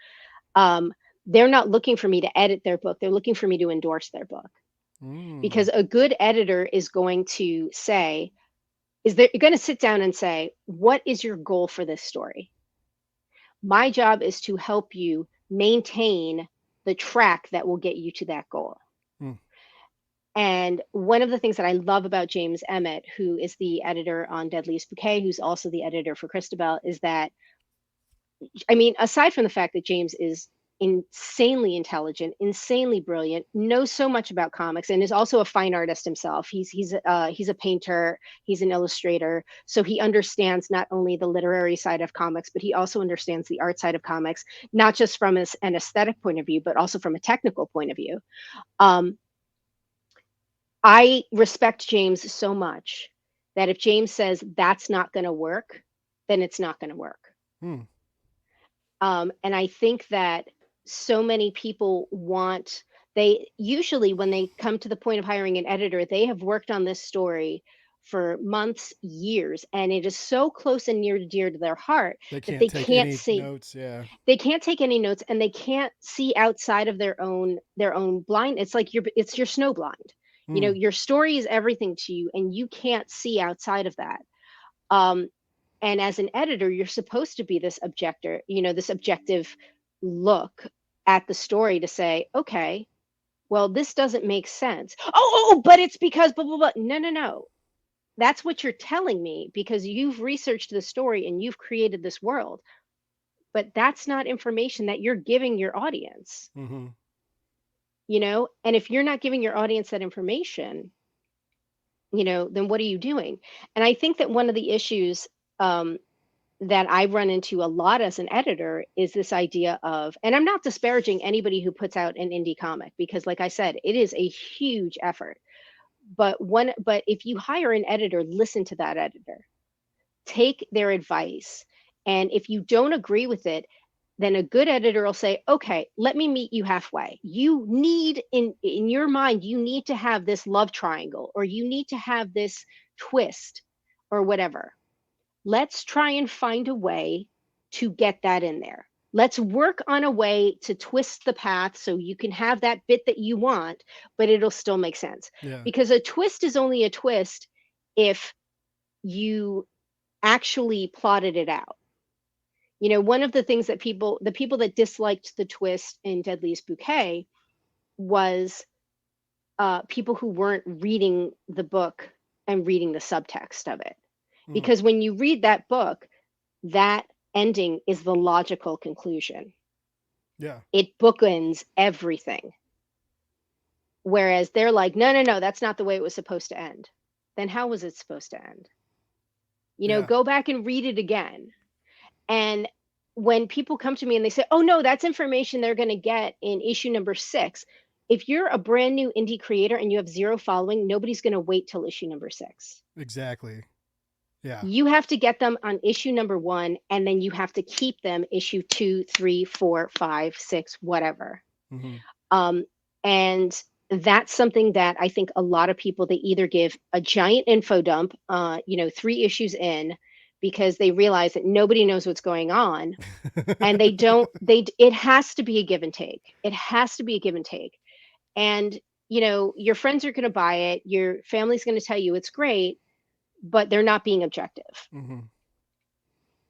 um, they're not looking for me to edit their book. They're looking for me to endorse their book, Mm. because a good editor is going to say, is they're going to sit down and say, what is your goal for this story? My job is to help you maintain the track that will get you to that goal. Mm. And one of the things that I love about James Emmett, who is the editor on Deadliest Bouquet, who's also the editor for Christabel, is that, I mean, aside from the fact that James is insanely intelligent, insanely brilliant, knows so much about comics, and is also a fine artist himself. He's a painter, he's an illustrator, so he understands not only the literary side of comics, but he also understands the art side of comics, not just from an aesthetic point of view, but also from a technical point of view. Um, I respect James so much that if James says that's not going to work, then it's not going to work. Mm. And I think that so many people want They usually, when they come to the point of hiring an editor, they have worked on this story for months, years, and it is so close and near and dear to their heart They that can't they take can't any see. notes. Yeah. They can't take any notes, and they can't see outside of their own blind. It's like it's your snow blind. Mm. Your story is everything to you, and you can't see outside of that. Um, and as an editor, you're supposed to be this objector, this objective look at the story to say, okay, well, this doesn't make sense. But it's because blah blah blah. No, no, no. That's what you're telling me because you've researched the story and you've created this world. But that's not information that you're giving your audience, Mm-hmm. And if you're not giving your audience that information, then what are you doing? And I think that one of the issues um, that I run into a lot as an editor is this idea of, and I'm not disparaging anybody who puts out an indie comic because, like I said, it is a huge effort. But if you hire an editor, listen to that editor, take their advice, and if you don't agree with it, then a good editor will say, okay, let me meet you halfway. You need in your mind, you need to have this love triangle, or you need to have this twist, or whatever. Let's try and find a way to get that in there. Let's work on a way to twist the path so you can have that bit that you want, but it'll still make sense. Yeah. Because a twist is only a twist if you actually plotted it out. One of the things that the people that disliked the twist in Deadliest Bouquet was people who weren't reading the book and reading the subtext of it. Mm. Because when you read that book, that ending is the logical conclusion. Yeah. It bookends everything. Whereas they're like, no, no, no, that's not the way it was supposed to end. Then how was it supposed to end? Yeah. Go back and read it again. And when people come to me and they say, oh, no, that's information they're going to get in issue number 6. If you're a brand new indie creator and you have zero following, nobody's going to wait till issue number 6. Exactly. Yeah. You have to get them on issue number 1, and then you have to keep them issue 2, 3, 4, 5, 6, whatever. Mm-hmm. And that's something that I think a lot of people, they either give a giant info dump, 3 issues in, because they realize that nobody knows what's going on, and it has to be a give and take. It has to be a give and take. And, your friends are going to buy it. Your family's going to tell you it's great, but they're not being objective. Mm-hmm.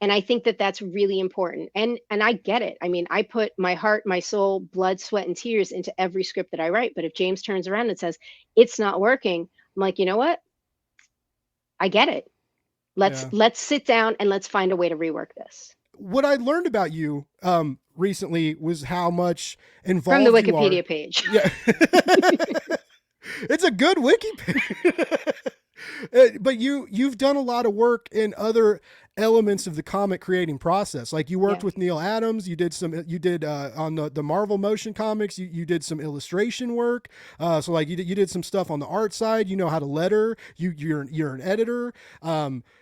And I think that that's really important. And I get it. I mean, I put my heart, my soul, blood, sweat, and tears into every script that I write. But if James turns around and says, it's not working, I'm like, you know what? I get it. Let's sit down and let's find a way to rework this. What I learned about you recently was how much involved From the you are. Wikipedia page. Yeah. It's a good wiki page. But you've done a lot of work in other elements of the comic creating process. Like you worked with Neil Adams. You did on the Marvel motion comics. You did some illustration work. So like you did some stuff on the art side. You know how to letter. You're an editor.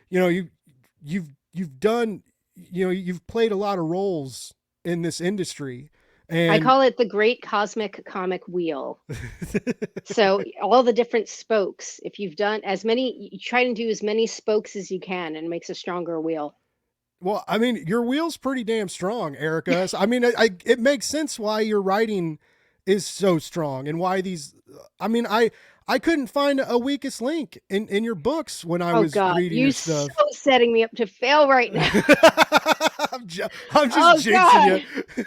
You've done. You've played a lot of roles in this industry. And I call it the great cosmic comic wheel. So all the different spokes, if you've done you try to do as many spokes as you can, and it makes a stronger wheel. Well, I mean, your wheel's pretty damn strong, Erica. I mean, it makes sense why your writing is so strong and why I couldn't find a weakest link in your books when I was reading your stuff. You're so setting me up to fail right now. I'm just jinxing you.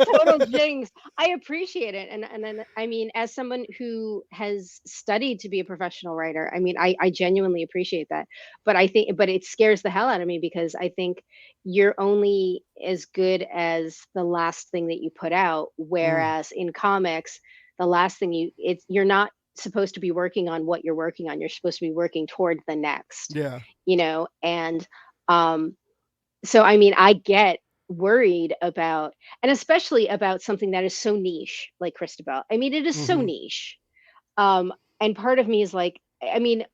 Total jinx. I appreciate it. And then, I mean, as someone who has studied to be a professional writer, I mean, I genuinely appreciate that. But it scares the hell out of me because I think you're only as good as the last thing that you put out. Whereas in comics, the last thing you're not supposed to be working on what you're working on. You're supposed to be working toward the next. Yeah. And so I mean, I get worried about, and especially about something that is so niche like Christabel. I mean, it is so niche. And part of me is like, I mean,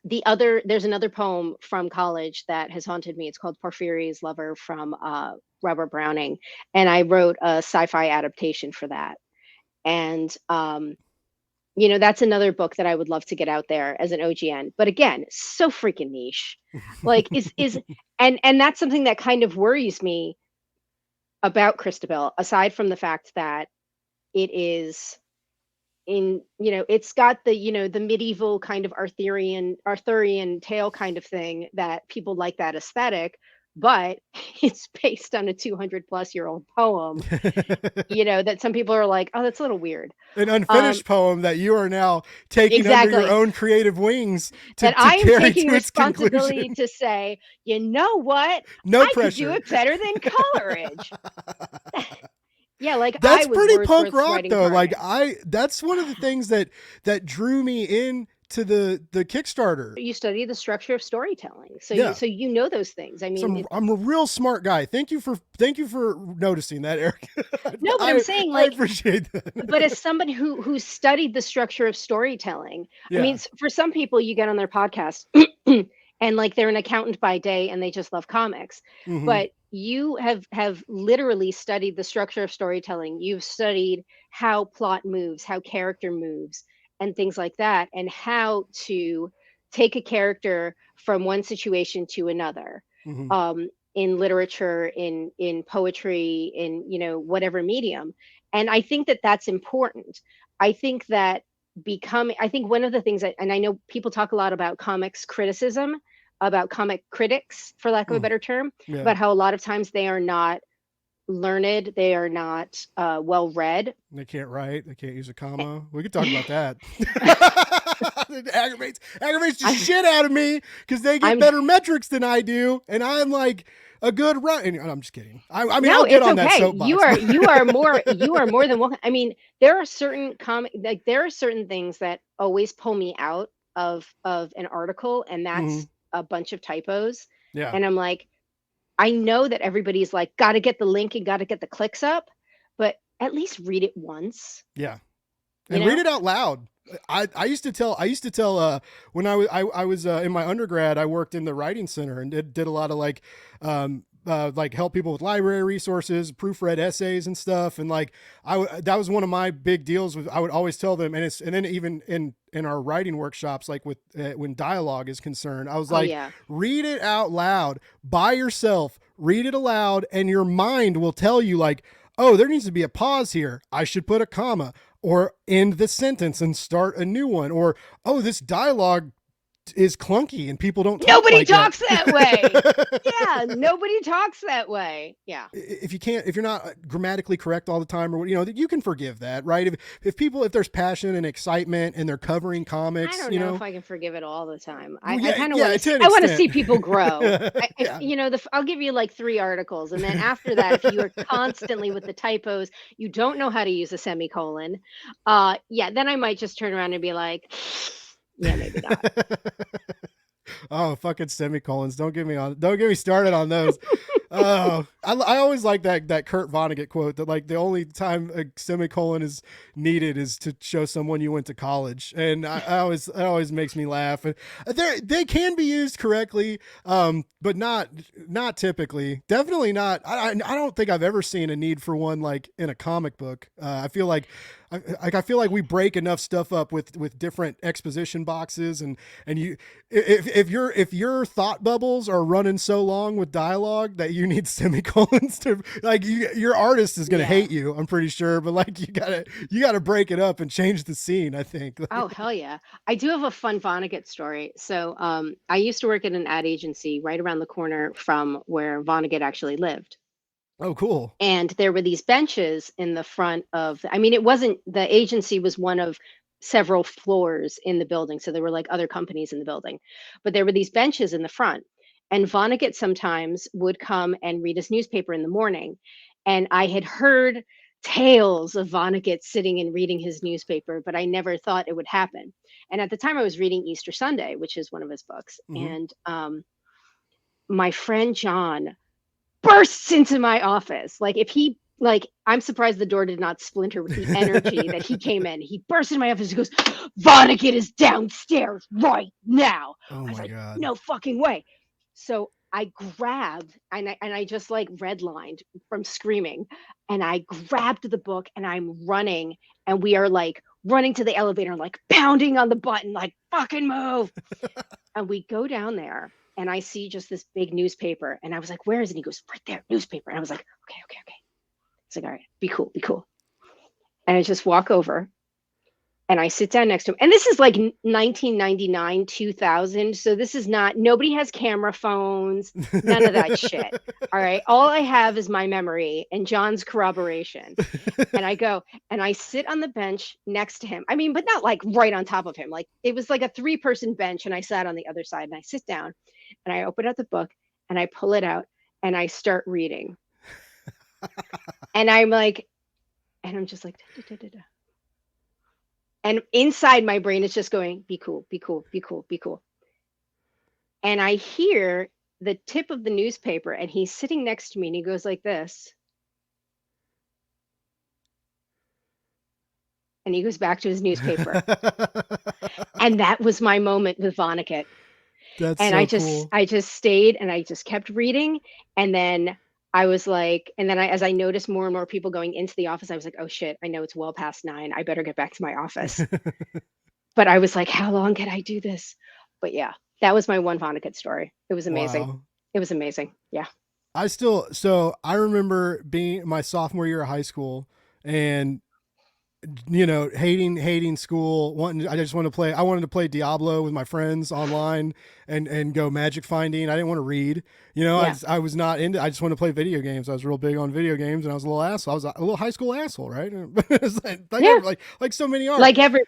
there's another poem from college that has haunted me. It's called Porphyry's Lover from Robert Browning. And I wrote a sci-fi adaptation for that. And that's another book that I would love to get out there as an OGN. But again, so freaking niche. Like is and that's something that kind of worries me about Christabel, aside from the fact that it is it's got the medieval kind of Arthurian tale kind of thing that people like that aesthetic, but it's based on a 200+ year old poem, that some people are like, oh, that's a little weird. An unfinished poem that you are now taking under your own creative wings to I am carry taking to its responsibility conclusion. to say, you know what? No I pressure. could do it better than Coleridge. Yeah, like that's I was pretty punk Wordsworth's rock though. target. Like that's one of the things that drew me in to the Kickstarter. You study the structure of storytelling, so yeah. you know those things. I mean, I'm a real smart guy. Thank you for noticing that, Eric. No, but I'm saying, like, I appreciate that. But as somebody who studied the structure of storytelling, I mean, for some people, you get on their podcast and like they're an accountant by day and they just love comics, but you have literally studied the structure of storytelling. You've studied how plot moves, how character moves, and things like that, and how to take a character from one situation to another. In literature, in poetry, in whatever medium. And I think that that's important. I think that I think one of the things and I know people talk a lot about comics criticism, about comic critics, for lack of a better term, about how a lot of times they are not learned, they are not well read. They can't write, they can't use a comma. We could talk about that. It aggravates the shit out of me because they get better metrics than I do, and I'm like a good writer. I'm just kidding. I mean, no, I'll get on that soapbox. You are more than welcome. I mean, there are certain there are certain things that always pull me out of an article, and that's a bunch of typos. Yeah. And I'm like, I know that everybody's like, got to get the link and got to get the clicks up, but at least read it once. Yeah. And read it out loud. I used to tell when I was in my undergrad, I worked in the writing center and did a lot of like help people with library resources, proofread essays and stuff. And like, that was one of my big deals with, I would always tell them, and then even in our writing workshops, like with, when dialogue is concerned, I was like, read it out loud by yourself, read it aloud, and your mind will tell you like, oh, there needs to be a pause here. I should put a comma or end the sentence and start a new one. Or, oh, this dialogue is clunky and people don't talk nobody talks that way. Yeah, nobody talks that way. Yeah. If you're not grammatically correct all the time, or you can forgive that, right? If there's passion and excitement and they're covering comics, I don't know if I can forgive it all the time. I kind of I want to see people grow. I'll give you like 3 articles, and then after that, if you are constantly with the typos, you don't know how to use a semicolon. Then I might just turn around and be like, yeah, maybe not. Oh, fucking semicolons. Don't get me started on those. Oh, I always like that Kurt Vonnegut quote that like the only time a semicolon is needed is to show someone you went to college. And it always makes me laugh. And they can be used correctly, but not typically. Definitely not. I don't think I've ever seen a need for one like in a comic book. I feel like we break enough stuff up with different exposition boxes, and you, if your thought bubbles are running so long with dialogue that you need semicolons to, like, your artist is going to hate you, I'm pretty sure, but like you gotta break it up and change the scene, I think. Oh, hell yeah. I do have a fun Vonnegut story. So I used to work at an ad agency right around the corner from where Vonnegut actually lived. Oh, cool. And there were these benches in the front of, the agency was one of several floors in the building. So there were like other companies in the building, but there were these benches in the front, and Vonnegut sometimes would come and read his newspaper in the morning. And I had heard tales of Vonnegut sitting and reading his newspaper, but I never thought it would happen. And at the time I was reading Easter Sunday, which is one of his books. And my friend John bursts into my office. I'm surprised the door did not splinter with the energy that he came in. He burst into my office and goes, Vonnegut is downstairs right now. Oh my God. No fucking way. So I grabbed and I just like redlined from screaming, and I grabbed the book and I'm running, and we are like running to the elevator, like pounding on the button, like fucking move. And we go down there, and I see just this big newspaper, and I was like, "Where is it?" He goes, "Right there, newspaper." And I was like, "Okay, okay, okay." It's like, "All right, be cool, be cool." And I just walk over and I sit down next to him. And this is like 1999, 2000. So this is not, nobody has camera phones, none of that shit. All right. All I have is my memory and John's corroboration. And I go and I sit on the bench next to him. I mean, but not like right on top of him. Like it was like a 3-person bench. And I sat on the other side, and I sit down and I open up the book and I pull it out and I start reading. And I'm like, and I'm just like, da, da, da, da. And inside my brain is just going, be cool, be cool, be cool, be cool. And I hear the tip of the newspaper, and he's sitting next to me, and he goes like this. And he goes back to his newspaper. And that was my moment with Vonnegut. That's And so cool. I just stayed and I just kept reading. And then I was like, and then as I noticed more and more people going into the office, I was like, oh shit, I know it's well past 9. I better get back to my office. But I was like, how long can I do this? But yeah, that was my one Vonnegut story. It was amazing. Wow. It was amazing. Yeah. So I remember being my sophomore year of high school, and hating school, I wanted to play Diablo with my friends online and go magic finding. I didn't want to read. Yeah. I was not into, I just wanted to play video games. I was real big on video games, and I was a little asshole. I was a little high school asshole, right? It's Yeah. like so many are. Like every.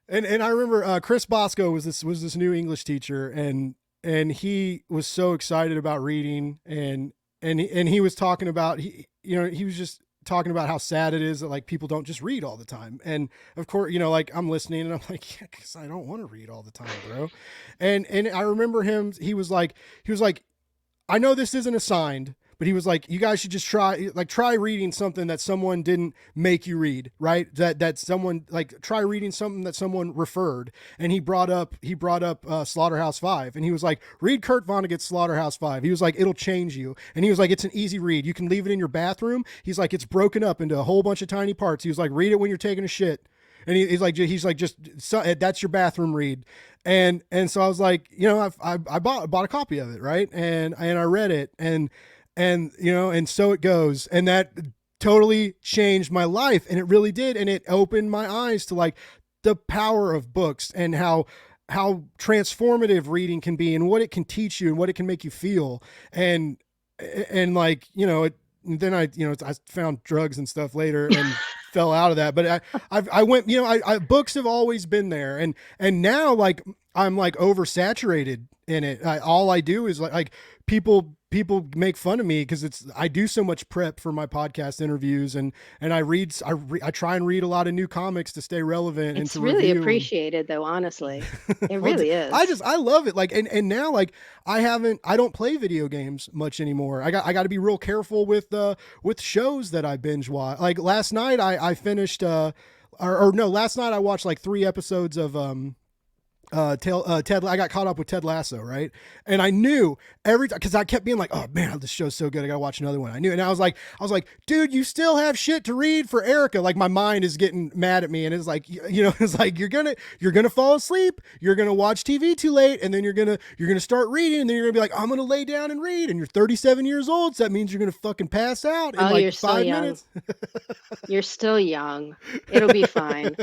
And I remember Chris Bosco was this new English teacher, and he was so excited about reading, and he was talking about, he was just talking about how sad it is that like people don't just read all the time. And of course, like I'm listening and I'm like, yeah, cause I don't want to read all the time, bro. And I remember he was like, I know this isn't assigned, but he was like, you guys should just try reading something that someone didn't make you read, right? That someone, like, try reading something that someone referred. And he brought up Slaughterhouse-Five, and he was like, read Kurt Vonnegut's Slaughterhouse-Five. He was like, it'll change you. And he was like, it's an easy read. You can leave it in your bathroom. He's like, it's broken up into a whole bunch of tiny parts. He was like, read it when you're taking a shit. And he's like, that's your bathroom read. And so I was like, I bought a copy of it, right? And I read it, and so it goes. And that totally changed my life. And it really did. And it opened my eyes to like the power of books, and how transformative reading can be, and what it can teach you, and what it can make you feel. And like, then I found drugs and stuff later and fell out of that. But I went, books have always been there. And now, like, I'm like oversaturated in it. All I do is like people make fun of me because I do so much prep for my podcast interviews, and I try and read a lot of new comics to stay relevant. It's and to really review. Appreciated, though, honestly. It really is. I love it. Like, and now, like, I don't play video games much anymore. I got to be real careful with shows that I binge watch. Like last night I finished last night I watched like 3 episodes of Ted. I got caught up with Ted Lasso, right? And I knew every time, because I kept being like, "Oh man, this show's so good, I gotta watch another one." I knew, and I was like, "Dude, you still have shit to read for Erica." Like my mind is getting mad at me, and it's like, it's like you're gonna fall asleep, you're gonna watch TV too late, and then you're gonna start reading, and then you're gonna be like, "I'm gonna lay down and read," and you're 37 years old, so that means you're gonna fucking pass out in like 5 minutes. You're still young. It'll be fine.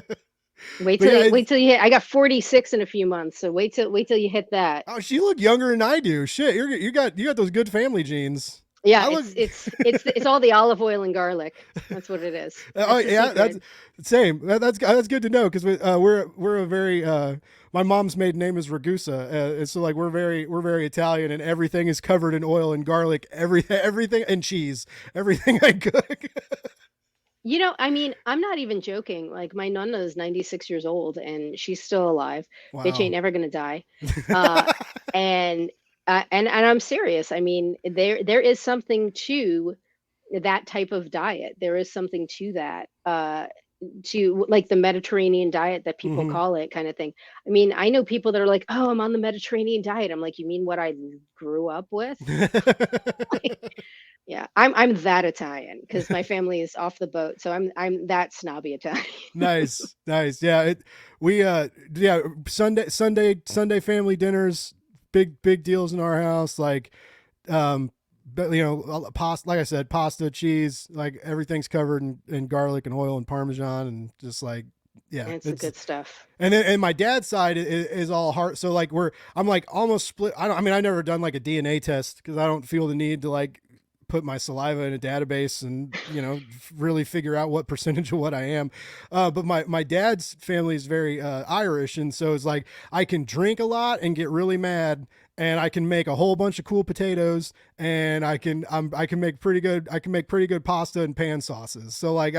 Wait till you hit. I got 46 in a few months, so wait till you hit that. Oh, you look younger than I do. Shit, you got those good family genes. Yeah, it's all the olive oil and garlic. That's what it is. Oh yeah, that's same. That's good to know, because we're a very my mom's maiden name is Ragusa, so like we're very Italian, and everything is covered in oil and garlic. Everything and cheese. Everything I cook. I mean, I'm not even joking. Like my nonna is 96 years old and she's still alive. Wow. Bitch ain't never gonna die. And I'm serious. I mean, there is something to that type of diet. There is something to that. to like the Mediterranean diet that people Hmm. call it, kind of thing. I mean, I know people that are like, "Oh, I'm on the Mediterranean diet." I'm like, "You mean what I grew up with?" Yeah, I'm that Italian because my family is off the boat, so I'm that snobby Italian. Nice, nice. Yeah, yeah, Sunday family dinners, big deals in our house. Like, but pasta. Like I said, pasta, cheese, like everything's covered in garlic and oil and parmesan, and just like, yeah, It's the it's. good stuff. And my dad's side is all heart. So like I'm like almost split. I mean, I never done like a DNA test because I don't feel the need to like put my saliva in a database and really figure out what percentage of what I am. But my dad's family is very Irish, and so it's like I can drink a lot and get really mad, and I can make a whole bunch of cool potatoes, and I can make pretty good pasta and pan sauces. So like,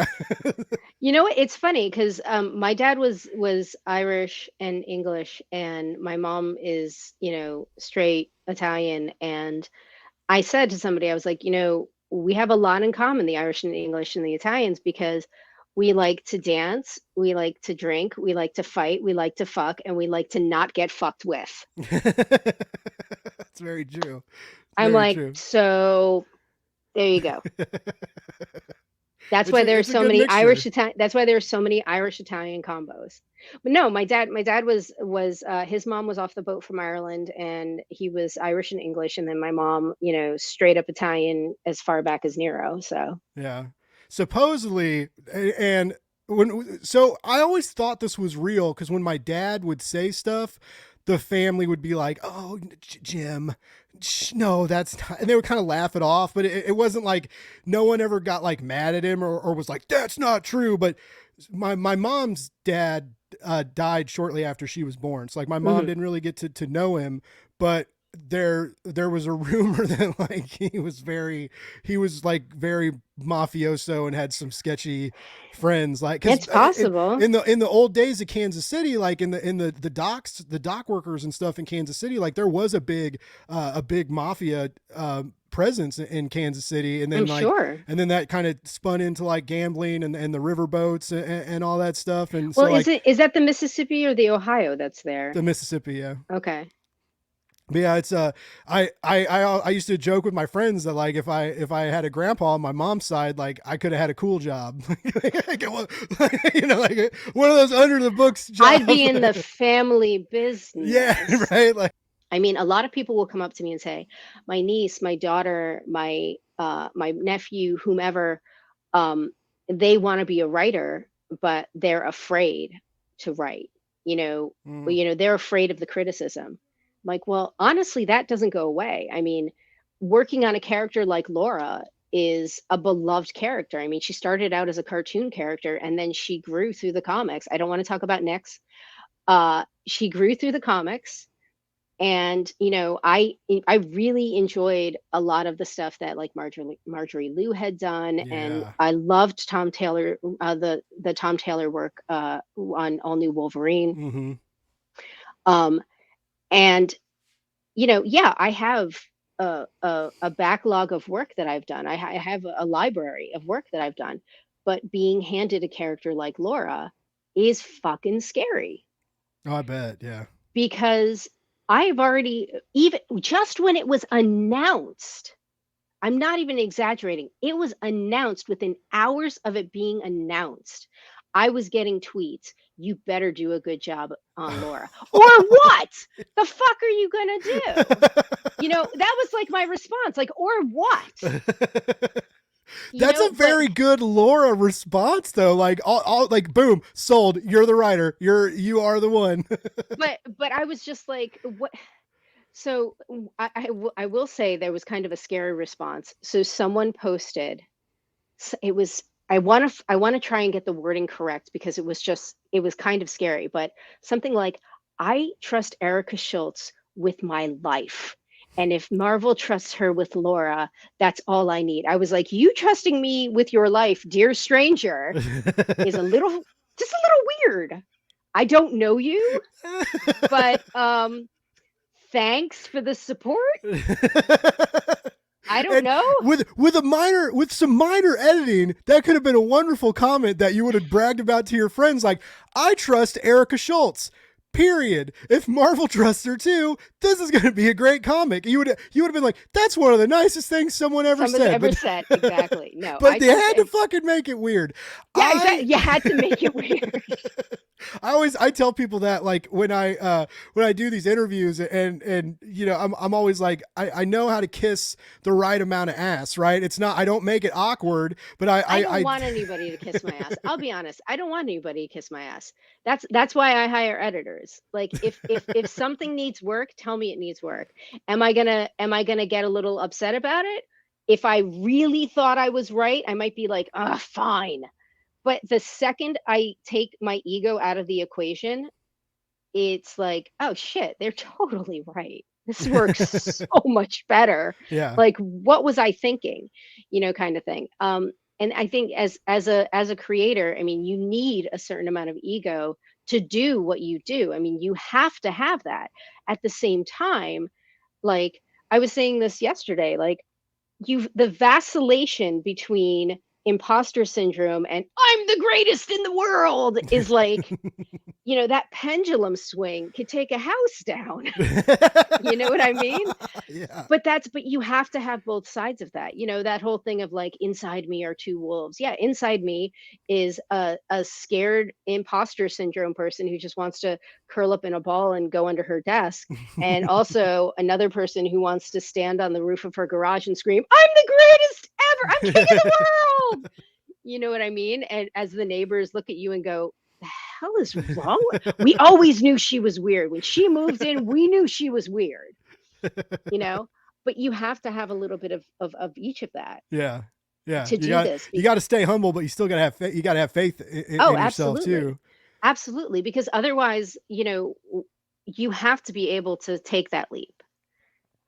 You know what? It's funny because my dad was Irish and English, and my mom is, straight Italian. And I said to somebody, I was like, we have a lot in common, the Irish and the English and the Italians, because we like to dance, we like to drink, we like to fight, we like to fuck, and we like to not get fucked with. that's very true. I'm Very like, true. so there you go. That's why there's It's a so good many mixture. Irish Italian. That's why there's so many Irish Italian combos. But no, my dad was his mom was off the boat from Ireland, and he was Irish and English, and then my mom, straight up Italian as far back as Nero. So Yeah. Supposedly, and so I always thought this was real because when my dad would say stuff, the family would be like, "Oh, Jim, no, that's not," and they would kind of laugh it off. But it wasn't like no one ever got like mad at him or was like, "That's not true." But my mom's dad died shortly after she was born, so like my mom mhm. didn't really get to know him, but there was a rumor that like he was like very mafioso and had some sketchy friends, like because It's possible. in the old days of Kansas City, like in the docks, the dock workers and stuff in Kansas City, like there was a big mafia presence in Kansas City, and I'm then like sure. and then that kind of spun into like gambling and the river boats and all that stuff, and Well, so like is that the Mississippi or the Ohio that's there? the Mississippi, yeah. Okay. But yeah, it's I used to joke with my friends that like if I had a grandpa on my mom's side, like I could have had a cool job, like one of those under the books I'd be jobs. in the family Yeah, business. right. Like, I mean, a lot of people will come up to me and say, my niece, my daughter, my nephew, whomever, um, they want to be a writer, but they're afraid to write. mm, They're afraid of the criticism. I'm like, well, honestly, that doesn't go away. I mean, working on a character like Laura is a beloved character. I mean, she started out as a cartoon character and then she grew through the comics. I don't want to talk about Nyx. She grew through the comics, and I really enjoyed a lot of the stuff that like Marjorie Liu had done, and yeah. I loved Tom Taylor, the Tom Taylor work on All New Wolverine. Mm-hmm. um and yeah, I have a backlog of work that I've done. I have a library of work that I've done, but being handed a character like Laura is fucking scary Oh, I bet. Yeah. because I've already, even just when it was announced, I'm not even exaggerating, it was announced within hours of it being announced. I was getting tweets, you better do a good job on Laura. Or what? The fuck are you gonna do? That was like my response, like, or what? That's a But very good Laura response, though. Like, all like, boom, sold. You're the writer. You are the one. but I was just like, what? So I will say there was kind of a scary response. So someone posted, it was, I want to try and get the wording correct because it was kind of scary, but something like, I trust Erica Schultz with my life. And if Marvel trusts her with Laura, that's all I need. I was like, you trusting me with your life, dear stranger, is a little, just a little weird. I don't know you, but thanks for the support. I don't And know. with some minor editing, that could have been a wonderful comment that you would have bragged about to your friends. Like, I trust Erica Schultz. Period. If Marvel trusts her too, this is going to be a great comic. You would have been like, that's one of the nicest things someone ever Someone's said. ever said. Exactly. No, But they had to fucking make it weird. Yeah, exactly. You had to make it weird. I tell people that, like, when I do these interviews, and you know, I'm always like, I know how to kiss the right amount of ass, right? It's not, I don't make it awkward, but I don't want anybody to kiss my ass. I'll be honest. I don't want anybody to kiss my ass. That's why I hire editors. Like, if something needs work, tell me it needs work. Am I gonna get a little upset about it? If I really thought I was right, I might be like, fine. But the second I take my ego out of the equation, it's like, oh shit, they're totally right. This works so much better. yeah. Like, what was I thinking? You know, kind of thing. And I think as a creator, I mean, you need a certain amount of ego to do what you do. I mean, you have to have that. At the same time, like I was saying this yesterday, like, the vacillation between imposter syndrome and I'm the greatest in the world is like, you know, that pendulum swing could take a house down. You know what I mean? Yeah. But you have to have both sides of that. You know, that whole thing of like, inside me are two wolves. Yeah, inside me is a scared imposter syndrome person who just wants to curl up in a ball and go under her desk. And also another person who wants to stand on the roof of her garage and scream, I'm the greatest ever. I'm king of the world. You know what I mean? And as the neighbors look at you and go, the hell is wrong with, we always knew she was weird. When she moved in, we knew she was weird. You know, but you have to have a little bit of each of that. Yeah. To do this. You got to stay humble, but you still got to have faith. You got to have faith in yourself absolutely. too. Absolutely. Because otherwise, you know, you have to be able to take that leap.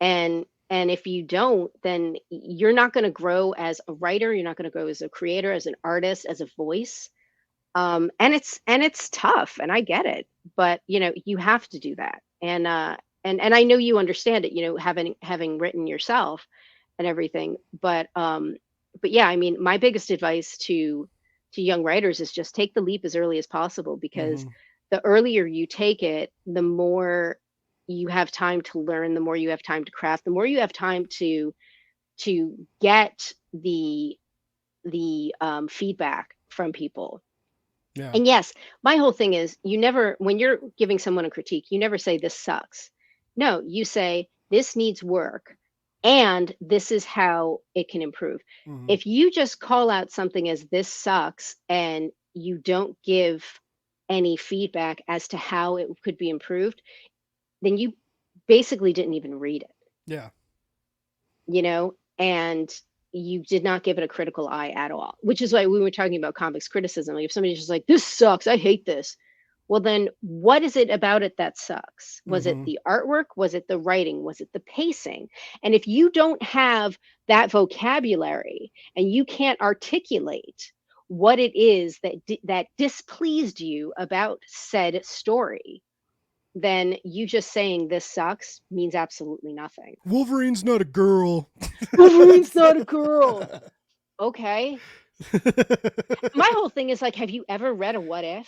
And if you don't, then you're not going to grow as a writer. You're not going to grow as a creator, as an artist, as a voice. And it's tough, and I get it, but you know, you have to do that. And I know you understand it, you know, having written yourself and everything. But yeah, I mean, my biggest advice to young writers is just take the leap as early as possible, because the earlier you take it, the more you have time to learn, the more you have time to craft, the more you have time to get the feedback from people. Yeah. And yes, my whole thing is, you never, when you're giving someone a critique, you never say this sucks. No, you say this needs work and this is how it can improve. If you just call out something as this sucks and you don't give any feedback as to how it could be improved, then you basically didn't even read it. Yeah. You know, and you did not give it a critical eye at all, which is why we were talking about comics criticism. Like, if somebody's just like, this sucks, I hate this. Well, then what is it about it that sucks? Was it the artwork? Was it the writing? Was it the pacing? And if you don't have that vocabulary and you can't articulate what it is that displeased you about said story, then you just saying this sucks means absolutely nothing. Wolverine's not a girl. Wolverine's not a girl. Okay. My whole thing is like, have you ever read a What If?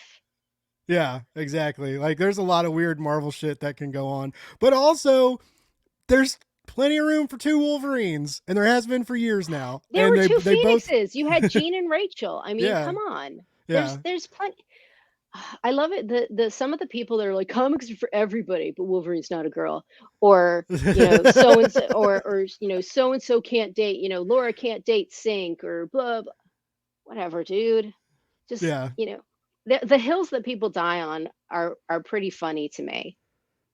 Yeah, exactly. Like, there's a lot of weird Marvel shit that can go on, but also there's plenty of room for two Wolverines, and there has been for years now. There and were two Phoenixes. Both... You had Jean and Rachel. I mean, yeah. Come on. Yeah. There's plenty. I love it. The some of the people that are like, comics are for everybody, but Wolverine's not a girl, or you know, so and so, or you know, so and so can't date. You know, Laura can't date Sync, or blah blah. Whatever, dude. Just you know, the hills that people die on are pretty funny to me.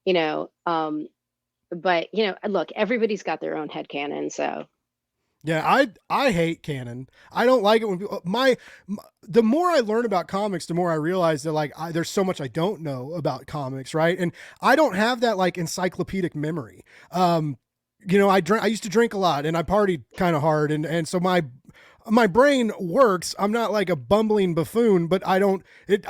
You know, but you know, look, everybody's got their own headcanon, so. Yeah, I hate canon. I don't like it when people, the more I learn about comics, the more I realize that like there's so much I don't know about comics, right? And I don't have that like encyclopedic memory. You know, I used to drink a lot and I partied kind of hard, and so my brain works. I'm not like a bumbling buffoon, but I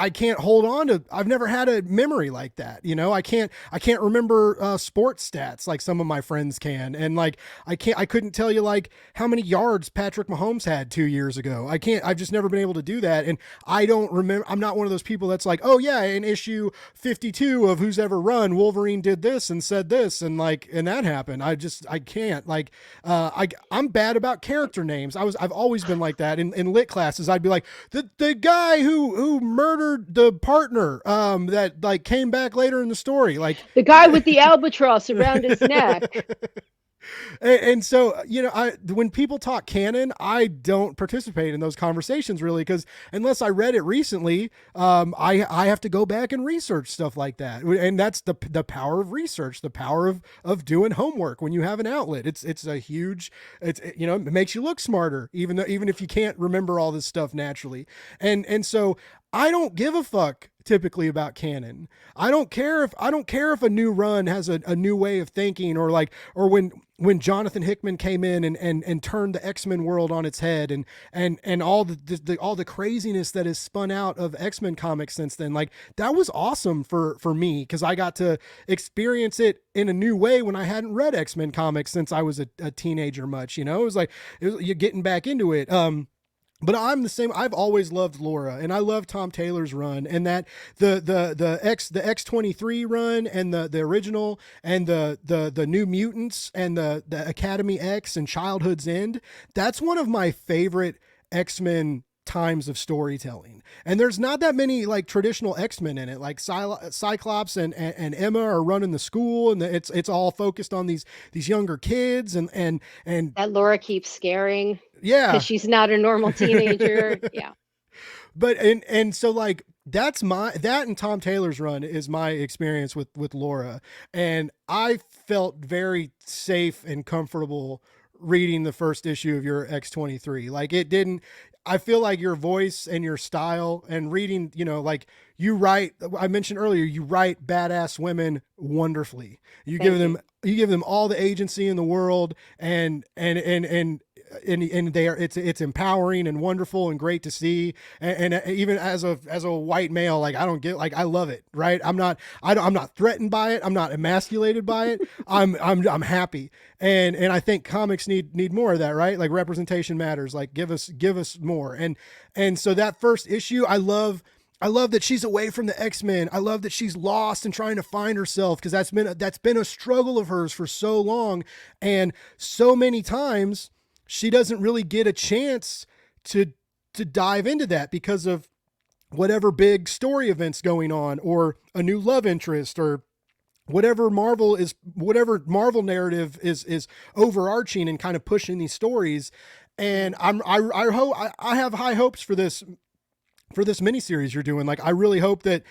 can't hold on to, I've never had a memory like that. You know, I can't remember sports stats like some of my friends can. And like, I couldn't tell you like how many yards Patrick Mahomes had 2 years ago. I've just never been able to do that. And I don't remember, I'm not one of those people that's like, oh yeah, in issue 52 of Who's Ever Run, Wolverine did this and said this. And like, and that happened. I can't like, I'm bad about character names. I've always been like that in lit classes. I'd be like the guy who murdered the partner that like came back later in the story, like the guy with the albatross around his neck. and so you know, when people talk canon, I don't participate in those conversations really, because unless I read it recently, I have to go back and research stuff like that, and that's the power of research, the power of doing homework when you have an outlet. It's a huge, it's, you know, it makes you look smarter, even if you can't remember all this stuff naturally, and so I don't give a fuck typically about canon. I don't care if a new run has a new way of thinking, or like, or when Jonathan Hickman came in and turned the X-Men world on its head, and all the craziness that has spun out of X-Men comics since then. Like, that was awesome for me, because I got to experience it in a new way when I hadn't read X-Men comics since I was a teenager much, you know. It was like, you're getting back into it. But I'm the same. I've always loved Laura, and I love Tom Taylor's run, and that the X-23 run, and the original, and the New Mutants, and the Academy X and Childhood's End. That's one of my favorite X-Men times of storytelling. And there's not that many like traditional X-Men in it. Like Cyclops and Emma are running the school, and it's all focused on these younger kids, and that Laura keeps scaring. Yeah, because she's not a normal teenager. Yeah. But and so like that and Tom Taylor's run is my experience with Laura, and I felt very safe and comfortable reading the first issue of your X-23. Like, it didn't, I feel like your voice and your style and reading, you know, like you write, I mentioned earlier, you write badass women wonderfully. You give them all the agency in the world, and they are, it's empowering and wonderful and great to see. And even as a white male, like, I don't get, like, I love it. Right. I'm not threatened by it. I'm not emasculated by it. I'm happy. And I think comics need more of that, right? Like, representation matters. Like, give us more. And so that first issue, I love that she's away from the X-Men. I love that she's lost and trying to find herself, because that's been a struggle of hers for so long. And so many times she doesn't really get a chance to dive into that because of whatever big story events going on, or a new love interest, or whatever Marvel narrative is overarching and kind of pushing these stories. And I have high hopes for this miniseries you're doing. Like, I really hope that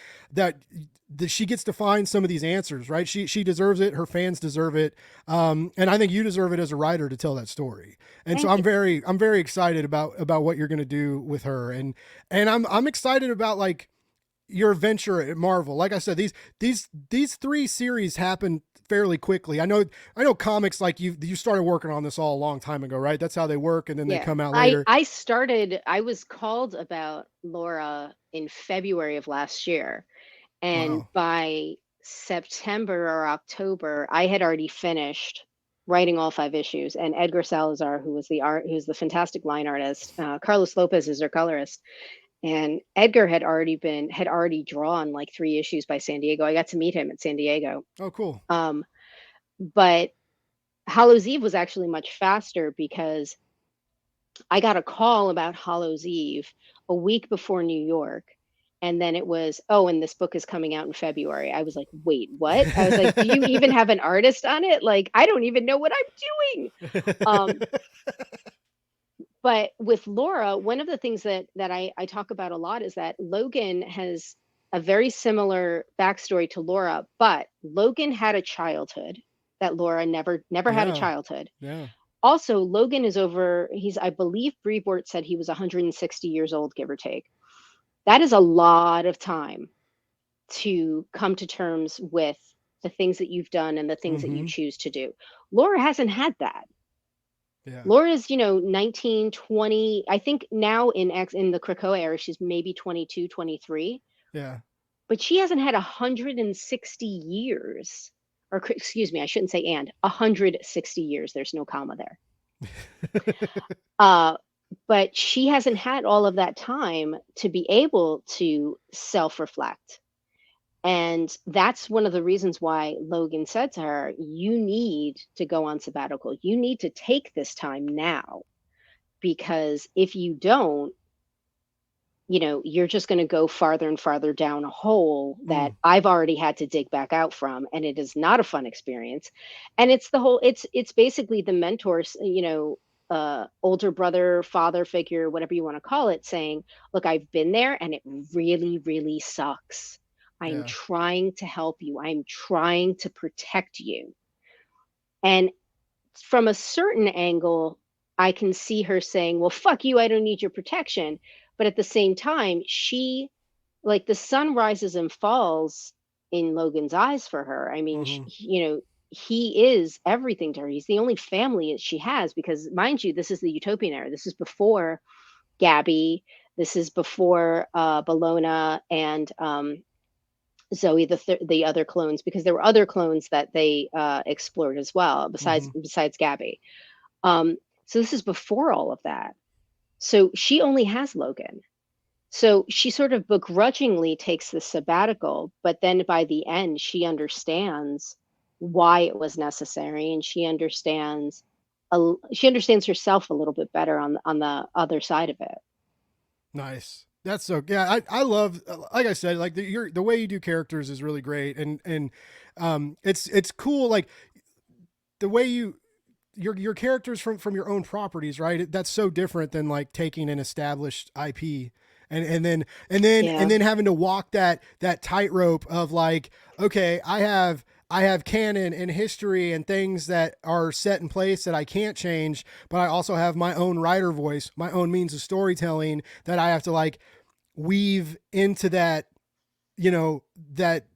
she gets to find some of these answers, right? She deserves it. Her fans deserve it. And I think you deserve it as a writer to tell that story. And so I'm very excited about what you're going to do with her. And I'm excited about like your venture at Marvel. Like I said, these 3 series happen fairly quickly. I know comics, like you started working on this all a long time ago, right? That's how they work. And then they come out later. I was called about Laura in February of last year. And Wow. by September or October, I had already finished writing all 5 issues. And Edgar Salazar, who's the fantastic line artist, Carlos Lopez is their colorist. And Edgar had already drawn like 3 issues by San Diego. I got to meet him at San Diego. Oh, cool. But Hallows Eve was actually much faster, because I got a call about Hallows Eve a week before New York. And then it was, oh, and this book is coming out in February. I was like, wait, what? I was like, do you even have an artist on it? Like, I don't even know what I'm doing. But with Laura, one of the things that I talk about a lot is that Logan has a very similar backstory to Laura, but Logan had a childhood that Laura never had a childhood. Yeah. Also, Logan I believe Brevoort said he was 160 years old, give or take. That is a lot of time to come to terms with the things that you've done and the things that you choose to do. Laura hasn't had that. Yeah. Laura's, 19, 20. I think now in the Krakoa era, she's maybe 22, 23, Yeah. but she hasn't had 160 years. Or excuse me, I shouldn't say 160 years. There's no comma there. Uh, but she hasn't had all of that time to be able to self-reflect. And that's one of the reasons why Logan said to her, you need to go on sabbatical. You need to take this time now, because if you don't, you're just going to go farther and farther down a hole that Mm, I've already had to dig back out from, and it is not a fun experience. And it's basically the mentors, older brother, father figure, whatever you want to call it, saying, look, I've been there and it really, really sucks. I'm yeah. trying to help you. I'm trying to protect you. And from a certain angle, I can see her saying, well, fuck you, I don't need your protection. But at the same time, like the sun rises and falls in Logan's eyes for her. I mean, Hmm. he is everything to her. He's the only family that she has, because mind you, this is the utopian era. This is before Gabby. This is before Bologna and Zoe, the other clones, because there were other clones that they explored as well, Hmm. besides Gabby. So this is before all of that. So she only has Logan. So she sort of begrudgingly takes the sabbatical, but then by the end, she understands why it was necessary, and she understands herself a little bit better on the other side of it. Nice. That's so, yeah. I love, like I said, like the way you do characters is really great. And it's cool. Like the way your characters from your own properties, right? That's so different than like taking an established IP and Yeah. then having to walk that tightrope of like, okay, I have canon and history and things that are set in place that I can't change, but I also have my own writer voice, my own means of storytelling that I have to like weave into that, that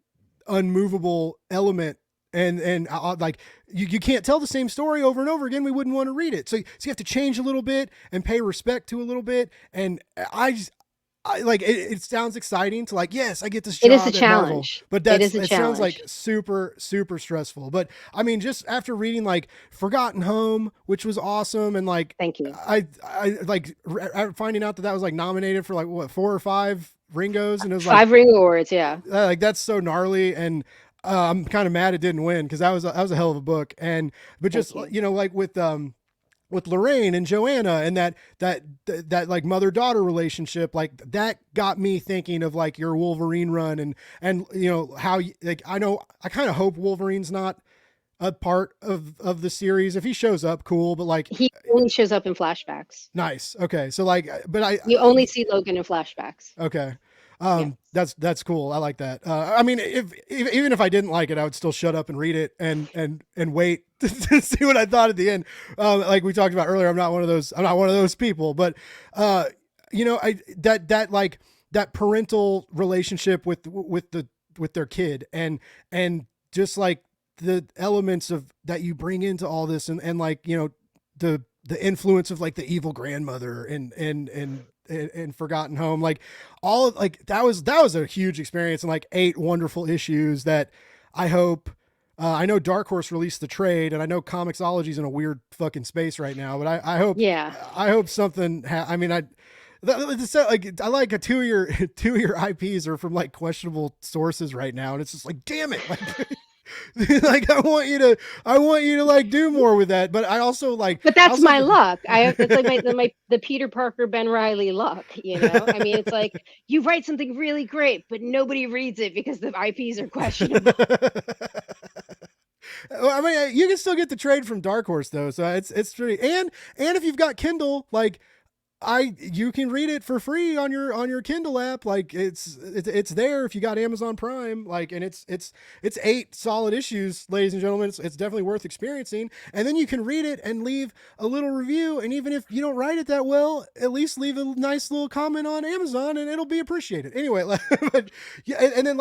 unmovable element. And like you can't tell the same story over and over again. We wouldn't want to read it. So you have to change a little bit and pay respect to a little bit. And I like it, it sounds exciting to like, yes, I get this It is a job at Marvel, challenge. but It is a it sounds like challenge. super, super stressful. But I mean, just after reading like Forgotten Home, which was awesome. And like, Thank you. I like finding out that that was like nominated for like what, 4 or 5 Ringos. And it was like, 5 Ring Awards, yeah. like that's so gnarly. And I'm kind of mad it didn't win because that was a hell of a book. And but just Thank you. like with Lorraine and Joanna and that like mother daughter relationship, like that got me thinking of like your Wolverine run and how like I kind of hope Wolverine's not a part of the series. If he shows up, cool, but like He only shows up in flashbacks. nice, okay, so like but You only see Logan in flashbacks. okay. Yes. That's cool. I like that. I mean, if even if I didn't like it, I would still shut up and read it and wait to see what I thought at the end. Like we talked about earlier, I'm not one of those. I'm not one of those people. But I that like that parental relationship with their kid and just like the elements of that you bring into all this and like the influence of like the evil grandmother and Forgotten Home, like all of like that was a huge experience and like 8 wonderful issues that I hope I know Dark Horse released the trade and I know Comixology's in a weird fucking space right now, but Yeah. I hope something I mean like I like a 2 year 2 year IPs are from like questionable sources right now and it's just like damn it like like I want you to like do more with that, but I also like But I that's also my luck. It's like my the Peter Parker, Ben Riley luck, I mean, it's like you write something really great, but nobody reads it because the IPs are questionable. Well, I mean, you can still get the trade from Dark Horse though, so it's pretty. And if you've got Kindle, like You can read it for free on your Kindle app. Like it's there if you got Amazon Prime. Like, and it's 8 solid issues, ladies and gentlemen. It's definitely worth experiencing. And then you can read it and leave a little review. And even if you don't write it that well, at least leave a nice little comment on Amazon, and it'll be appreciated. Anyway, but yeah, and then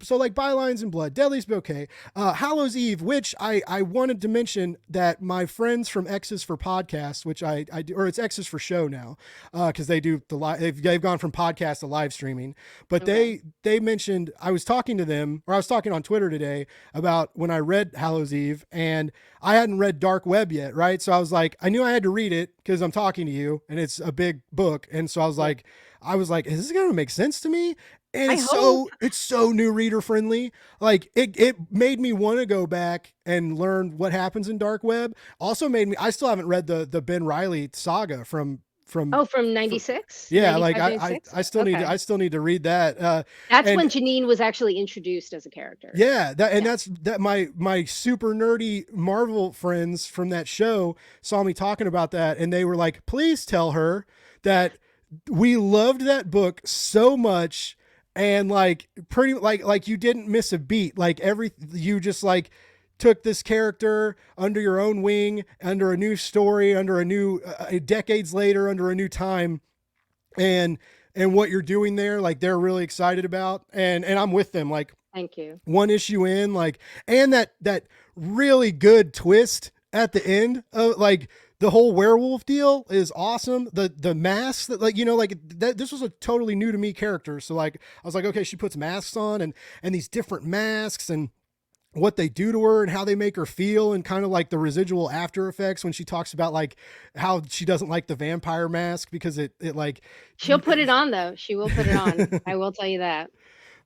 so like Bylines and Blood, Deadly's Bouquet, Hallows Eve, which I wanted to mention that my friends from X's for Podcasts, which I do, or it's X's for Show now, because they do the live. They've gone from podcast to live streaming. But Okay. they mentioned, I was talking to them, or I was talking on Twitter today about when I read Hallows Eve, and I hadn't read Dark Web yet, right? So I was like, I knew I had to read it because I'm talking to you, and it's a big book, and so Yeah. I was like, is this gonna make sense to me? And I hope. it's so new reader friendly. Like it made me want to go back and learn what happens in Dark Web. Also made me, I still haven't read the Ben Riley saga Oh, from fr- 96, yeah, like 95, 96. I Okay. still need to read that. That's And when Janine was actually introduced as a character. yeah, Yeah. that's that my super nerdy Marvel friends from that show saw me talking about that, and they were like, please tell her that we loved that book so much, and like pretty like you didn't miss a beat. Like you just like took this character under your own wing, under a new story, under a new decades later, under a new time, and what you're doing there, like they're really excited about, and I'm with them. Like Thank you. one issue in, like, and that really good twist at the end of like the whole werewolf deal is awesome. The masks that, like, like that, this was a totally new to me character. So like I was like, okay, she puts masks on, and these different masks and what they do to her and how they make her feel, and kind of like the residual after effects when she talks about like how she doesn't like the vampire mask because it like She'll put it on though. She will put it on. I will tell you that.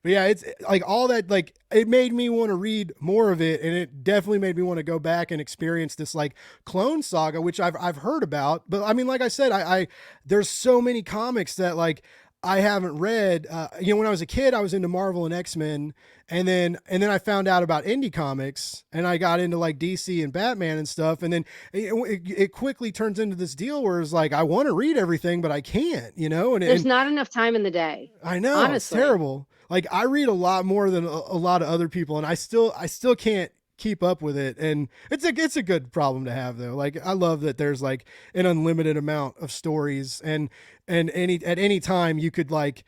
But yeah, it's like all that, like it made me want to read more of it, and it definitely made me want to go back and experience this like Clone Saga, which I've heard about. But I mean, like I said, I there's so many comics that like I haven't read. When I was a kid, I was into Marvel and X-Men, and then I found out about indie comics, and I got into like DC and Batman and stuff, and then it quickly turns into this deal where it's like I want to read everything, but I can't, There's not enough time in the day. I know it's Honestly. terrible. Like I read a lot more than a lot of other people, and I still can't keep up with it. And it's a good problem to have though. Like I love that there's like an unlimited amount of stories, and at any time you could like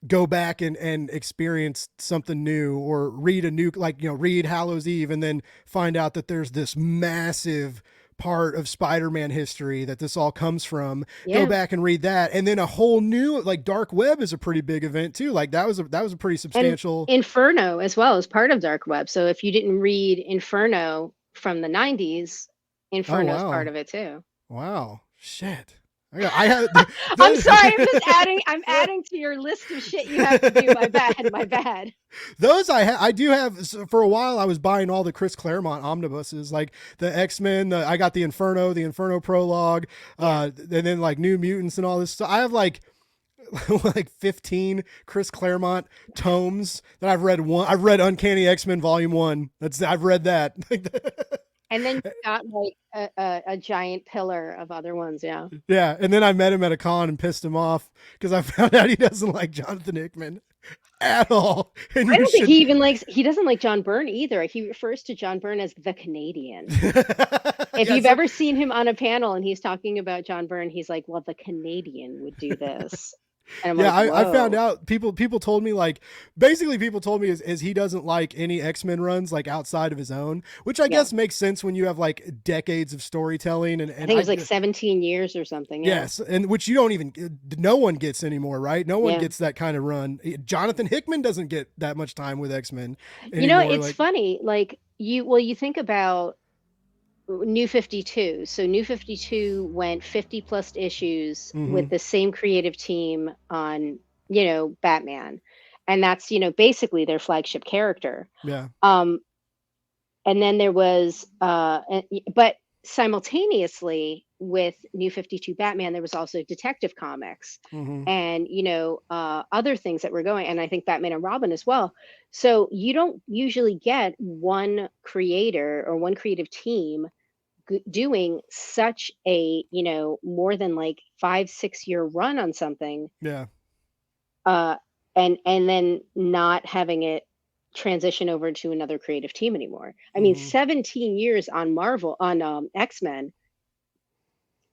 go back and experience something new, or read a new, like, read Hallows Eve and then find out that there's this massive part of Spider-Man history that this all comes from. Go Yeah. back and read that, and then a whole new, like, Dark Web is a pretty big event too. Like that was a pretty And substantial. Inferno as well as part of Dark Web. So if you didn't read Inferno from the 90s, Oh Inferno is part wow, of it too. wow, shit. I had I'm sorry, I'm adding to your list of shit you have to do. My bad, my bad. those I do have. For a while I was buying all the Chris Claremont omnibuses, like the X-Men. I got the Inferno prologue, Yeah. and then like New Mutants and all this stuff. I have like like 15 Chris Claremont tomes that I've read. I've read Uncanny X-Men Volume 1. I've read that. And then you got like a giant pillar of other ones. Yeah. Yeah, and then I met him at a con and pissed him off because I found out he doesn't like Jonathan Hickman at all. And I you don't think should. he doesn't like John Byrne either. He refers to John Byrne as the Canadian. If Yeah, you've ever seen him on a panel and he's talking about John Byrne, he's like, well, the Canadian would do this. And I'm yeah, like, I found whoa. out people told me, like, basically people told me is he doesn't like any X-Men runs like outside of his own, which I Yeah. guess makes sense when you have like decades of storytelling, I think it was like 17 years or something. Yeah. yes, and which you don't even, no one gets anymore, right? No one Yeah. gets that kind of run. Jonathan Hickman doesn't get that much time with X-Men You know, anymore. it's Like, funny. Like you think about New 52. So New 52 went 50 plus issues mm-hmm, with the same creative team on, Batman. And that's, basically their flagship character. yeah, Um, and then there was but simultaneously with New 52 Batman, there was also Detective Comics mm-hmm, and other things that were going, and I think Batman and Robin as well. So you don't usually get one creator or one creative team doing such a, more than like 5, 6 year run on something, Yeah. uh, and then not having it transition over to another creative team anymore. I mean, Hmm. 17 years on Marvel on X-Men.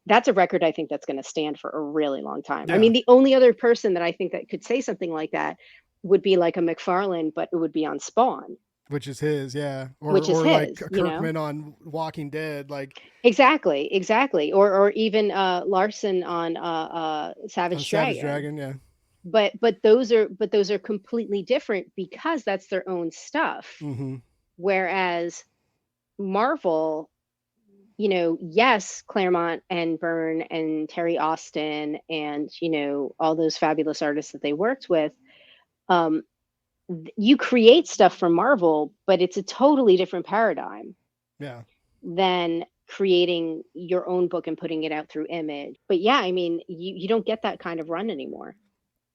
That's a record I think that's going to stand for a really long time. I Yeah. mean, the only other person that I think that could say something like that would be like a McFarlane, but it would be on Spawn, Which is his, yeah, which is or like his, Kirkman on Walking Dead, like Exactly, exactly. Or even Larson on on Savage Savage Dragon. Dragon, yeah. But those are completely different because that's their own stuff. Hmm. Whereas Marvel, yes, Claremont and Byrne and Terry Austin and all those fabulous artists that they worked with, um, you create stuff for Marvel, but it's a totally different paradigm Yeah. than creating your own book and putting it out through Image. But yeah, I mean, you don't get that kind of run anymore.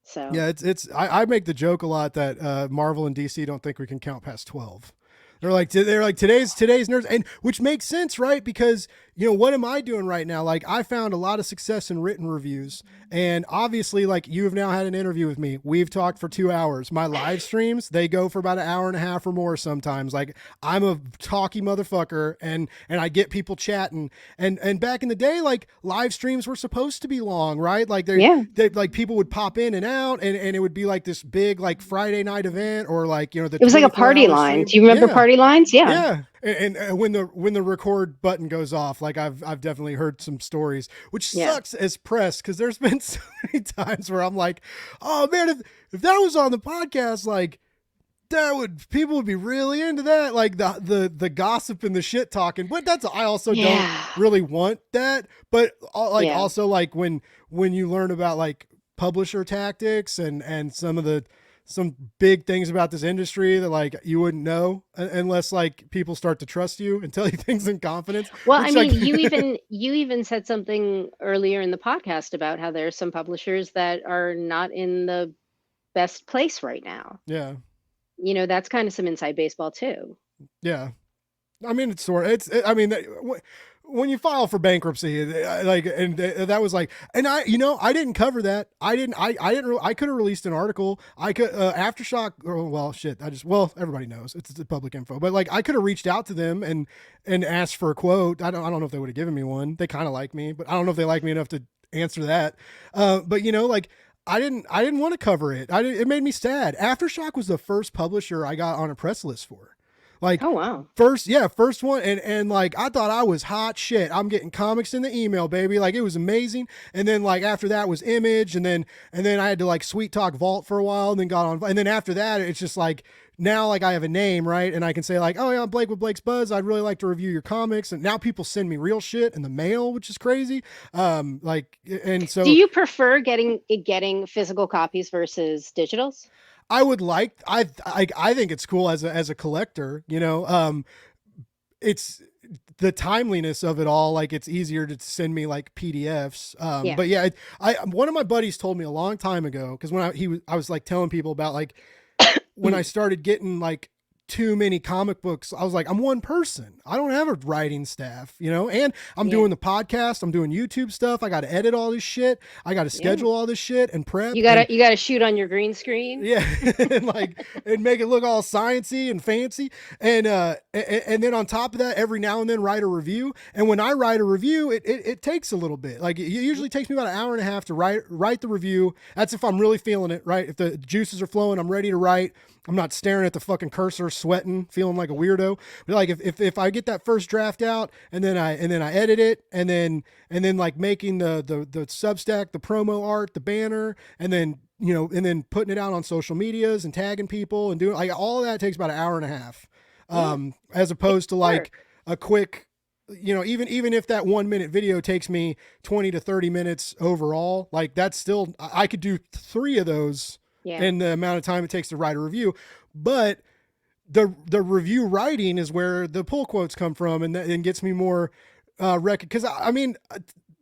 So Yeah, I make the joke a lot that Marvel and DC don't think we can count past 12. They're like today's nerds, and which makes sense, right? Because what am I doing right now? Like I found a lot of success in written reviews, and obviously, like you have now had an interview with me. We've talked for 2 hours. My live streams, they go for about an hour and a half or more sometimes. Like I'm a talky motherfucker, and I get people chatting. And back in the day, like live streams were supposed to be long, right? Like yeah, they like people would pop in and out, and it would be like this big like Friday night event, or like the it was like a 24 party hour line. stream. Do you remember Yeah. party lines? Yeah, Yeah, and when the record button goes off, like I've definitely heard some stories, which yeah. sucks as press because there's been so many times where I'm like, oh man, if that was on the podcast, like people would be really into that, like the gossip and the shit talking. But I also don't Yeah, really want that. But like yeah. also like when you learn about like publisher tactics and some big things about this industry that like you wouldn't know unless like people start to trust you and tell you things in confidence, Well, I which mean, like you even said something earlier in the podcast about how there are some publishers that are not in the best place right now. yeah, That's kind of some inside baseball too. yeah. I mean, it's sort of, I mean, when you file for bankruptcy, like, and that was like, and I didn't cover that. I didn't, I could have released an article. I could, Aftershock, well, shit. Everybody knows it's public info, but like, I could have reached out to them and asked for a quote. I don't know if they would have given me one. They kind of like me, but I don't know if they like me enough to answer that. But like, I didn't want to cover it. It made me sad. Aftershock was the first publisher I got on a press list for. Like Oh wow. first one, and like I thought I was hot shit. I'm getting comics in the email, baby. Like it was amazing. And then like after that was Image, and then I had to like sweet talk Vault for a while, and then got on. And then after that, it's just like now like I have a name, right? And I can say like, oh yeah, I'm Blake with Blake's Buzz. I'd really like to review your comics. And now people send me real shit in the mail, which is crazy. Like and so Do you prefer getting physical copies versus digitals? I would like I think it's cool as a collector, it's the timeliness of it all. Like it's easier to send me like PDFs. Yeah. But yeah, one of my buddies told me a long time ago, cause when I was like telling people about like when I started getting like too many comic books, I was like, I'm one person. I don't have a writing staff, and I'm Yeah. doing the podcast. I'm doing YouTube stuff. I got to edit all this shit. I got to Yeah. schedule all this shit and prep. You gotta shoot on your green screen. Yeah, and make it look all sciencey and fancy, and then on top of that, every now and then write a review. And when I write a review, it takes a little bit. Like it usually takes me about an hour and a half to write the review. That's if I'm really feeling it, right? If the juices are flowing, I'm ready to write. I'm not staring at the fucking cursor, sweating, feeling like a weirdo. But like if I get that first draft out and then I edit it and then like making the Substack, the promo art, the banner, and then and then putting it out on social medias and tagging people and doing like all of that takes about an hour and a half. As opposed to like a quick, even if that 1 minute video takes me 20 to 30 minutes overall, like that's still, I could do 3 of those in the amount of time it takes to write a review. But the review writing is where the pull quotes come from, and gets me more because I mean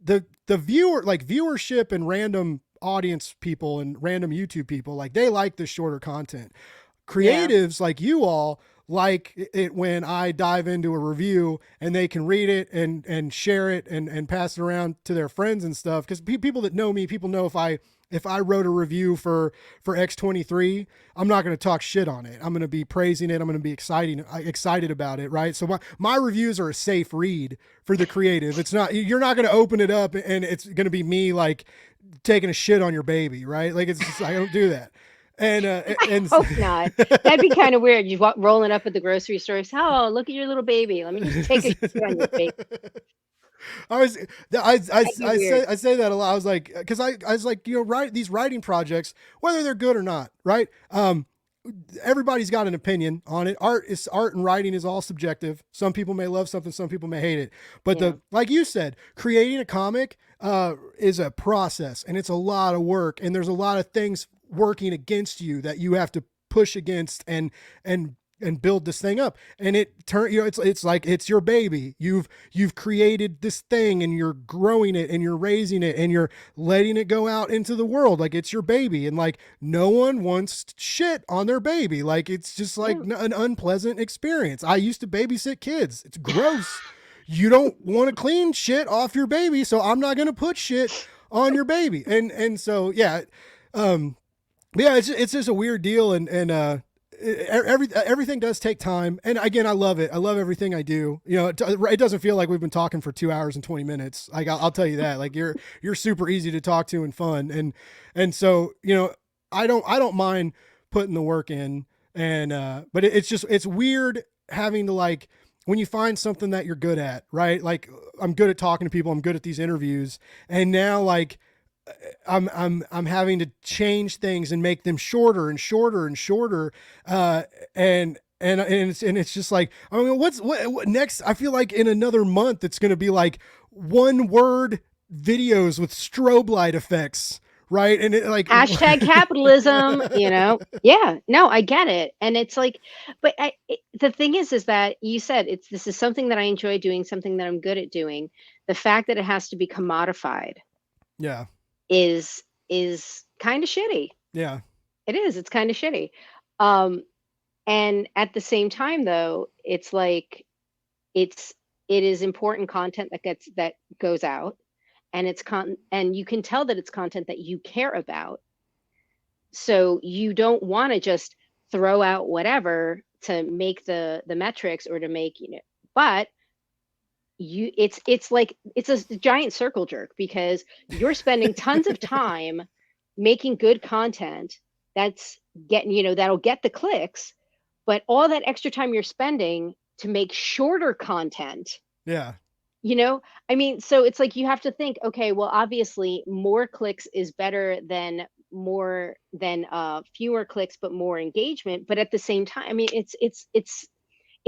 the viewership and random audience people and random YouTube people, like they like the shorter content. Yeah. Creatives like you all like it when I dive into a review and they can read it and share it and pass it around to their friends and stuff. Because people that know me, people know if I wrote a review for X23, I'm not going to talk shit on it. I'm going to be praising it. I'm going to be excited about it, right? So my reviews are a safe read for the creative. It's not, you're not going to open it up and it's going to be me like taking a shit on your baby, right? Like it's just, I don't do that. And Hope not. That'd be kind of weird. You rolling up at the grocery store. Oh, look at your little baby. Let me just take a shit on your face. I was, That'd be weird. I say that a lot. I was like, cause I was like, write these writing projects, whether they're good or not, right? Everybody's got an opinion on it. Art and writing is all subjective. Some people may love something, some people may hate it. But Yeah. like you said, creating a comic is a process and it's a lot of work and there's a lot of things working against you that you have to push against and build this thing up. And it's like it's your baby. You've created this thing and you're growing it and you're raising it and you're letting it go out into the world like it's your baby. And like no one wants shit on their baby. Like it's just like an unpleasant experience. I used to babysit kids. It's gross. You don't want to clean shit off your baby, so I'm not going to put shit on your baby. And so yeah, yeah, it's just a weird deal, and everything does take time. And again, I love it. I love everything I do. It doesn't feel like we've been talking for 2 hours and 20 minutes. Like I'll tell you that. Like you're super easy to talk to and fun, and so I don't mind putting the work in, and but it's weird having to like when you find something that you're good at, right? Like I'm good at talking to people. I'm good at these interviews, and now like I'm having to change things and make them shorter and shorter and shorter. And it's just like, I mean, what next? I feel like in another month, it's going to be like 1 word videos with strobe light effects. Right. And it like Hashtag capitalism, Yeah, no, I get it. And it's like, but the thing is that you said this is something that I enjoy doing, something that I'm good at doing. The fact that it has to be commodified yeah. is kind of shitty. Yeah. It is. It's kind of shitty. And at the same time, though, it's like it is important content that goes out, and and you can tell that it's content that you care about. So you don't want to just throw out whatever to make the metrics or to make but it's like it's a giant circle jerk because you're spending tons of time making good content that's that'll get the clicks, but all that extra time you're spending to make shorter content. Yeah. I mean, so it's like you have to think, okay, well, obviously more clicks is better than fewer clicks but more engagement, but at the same time, I mean, it's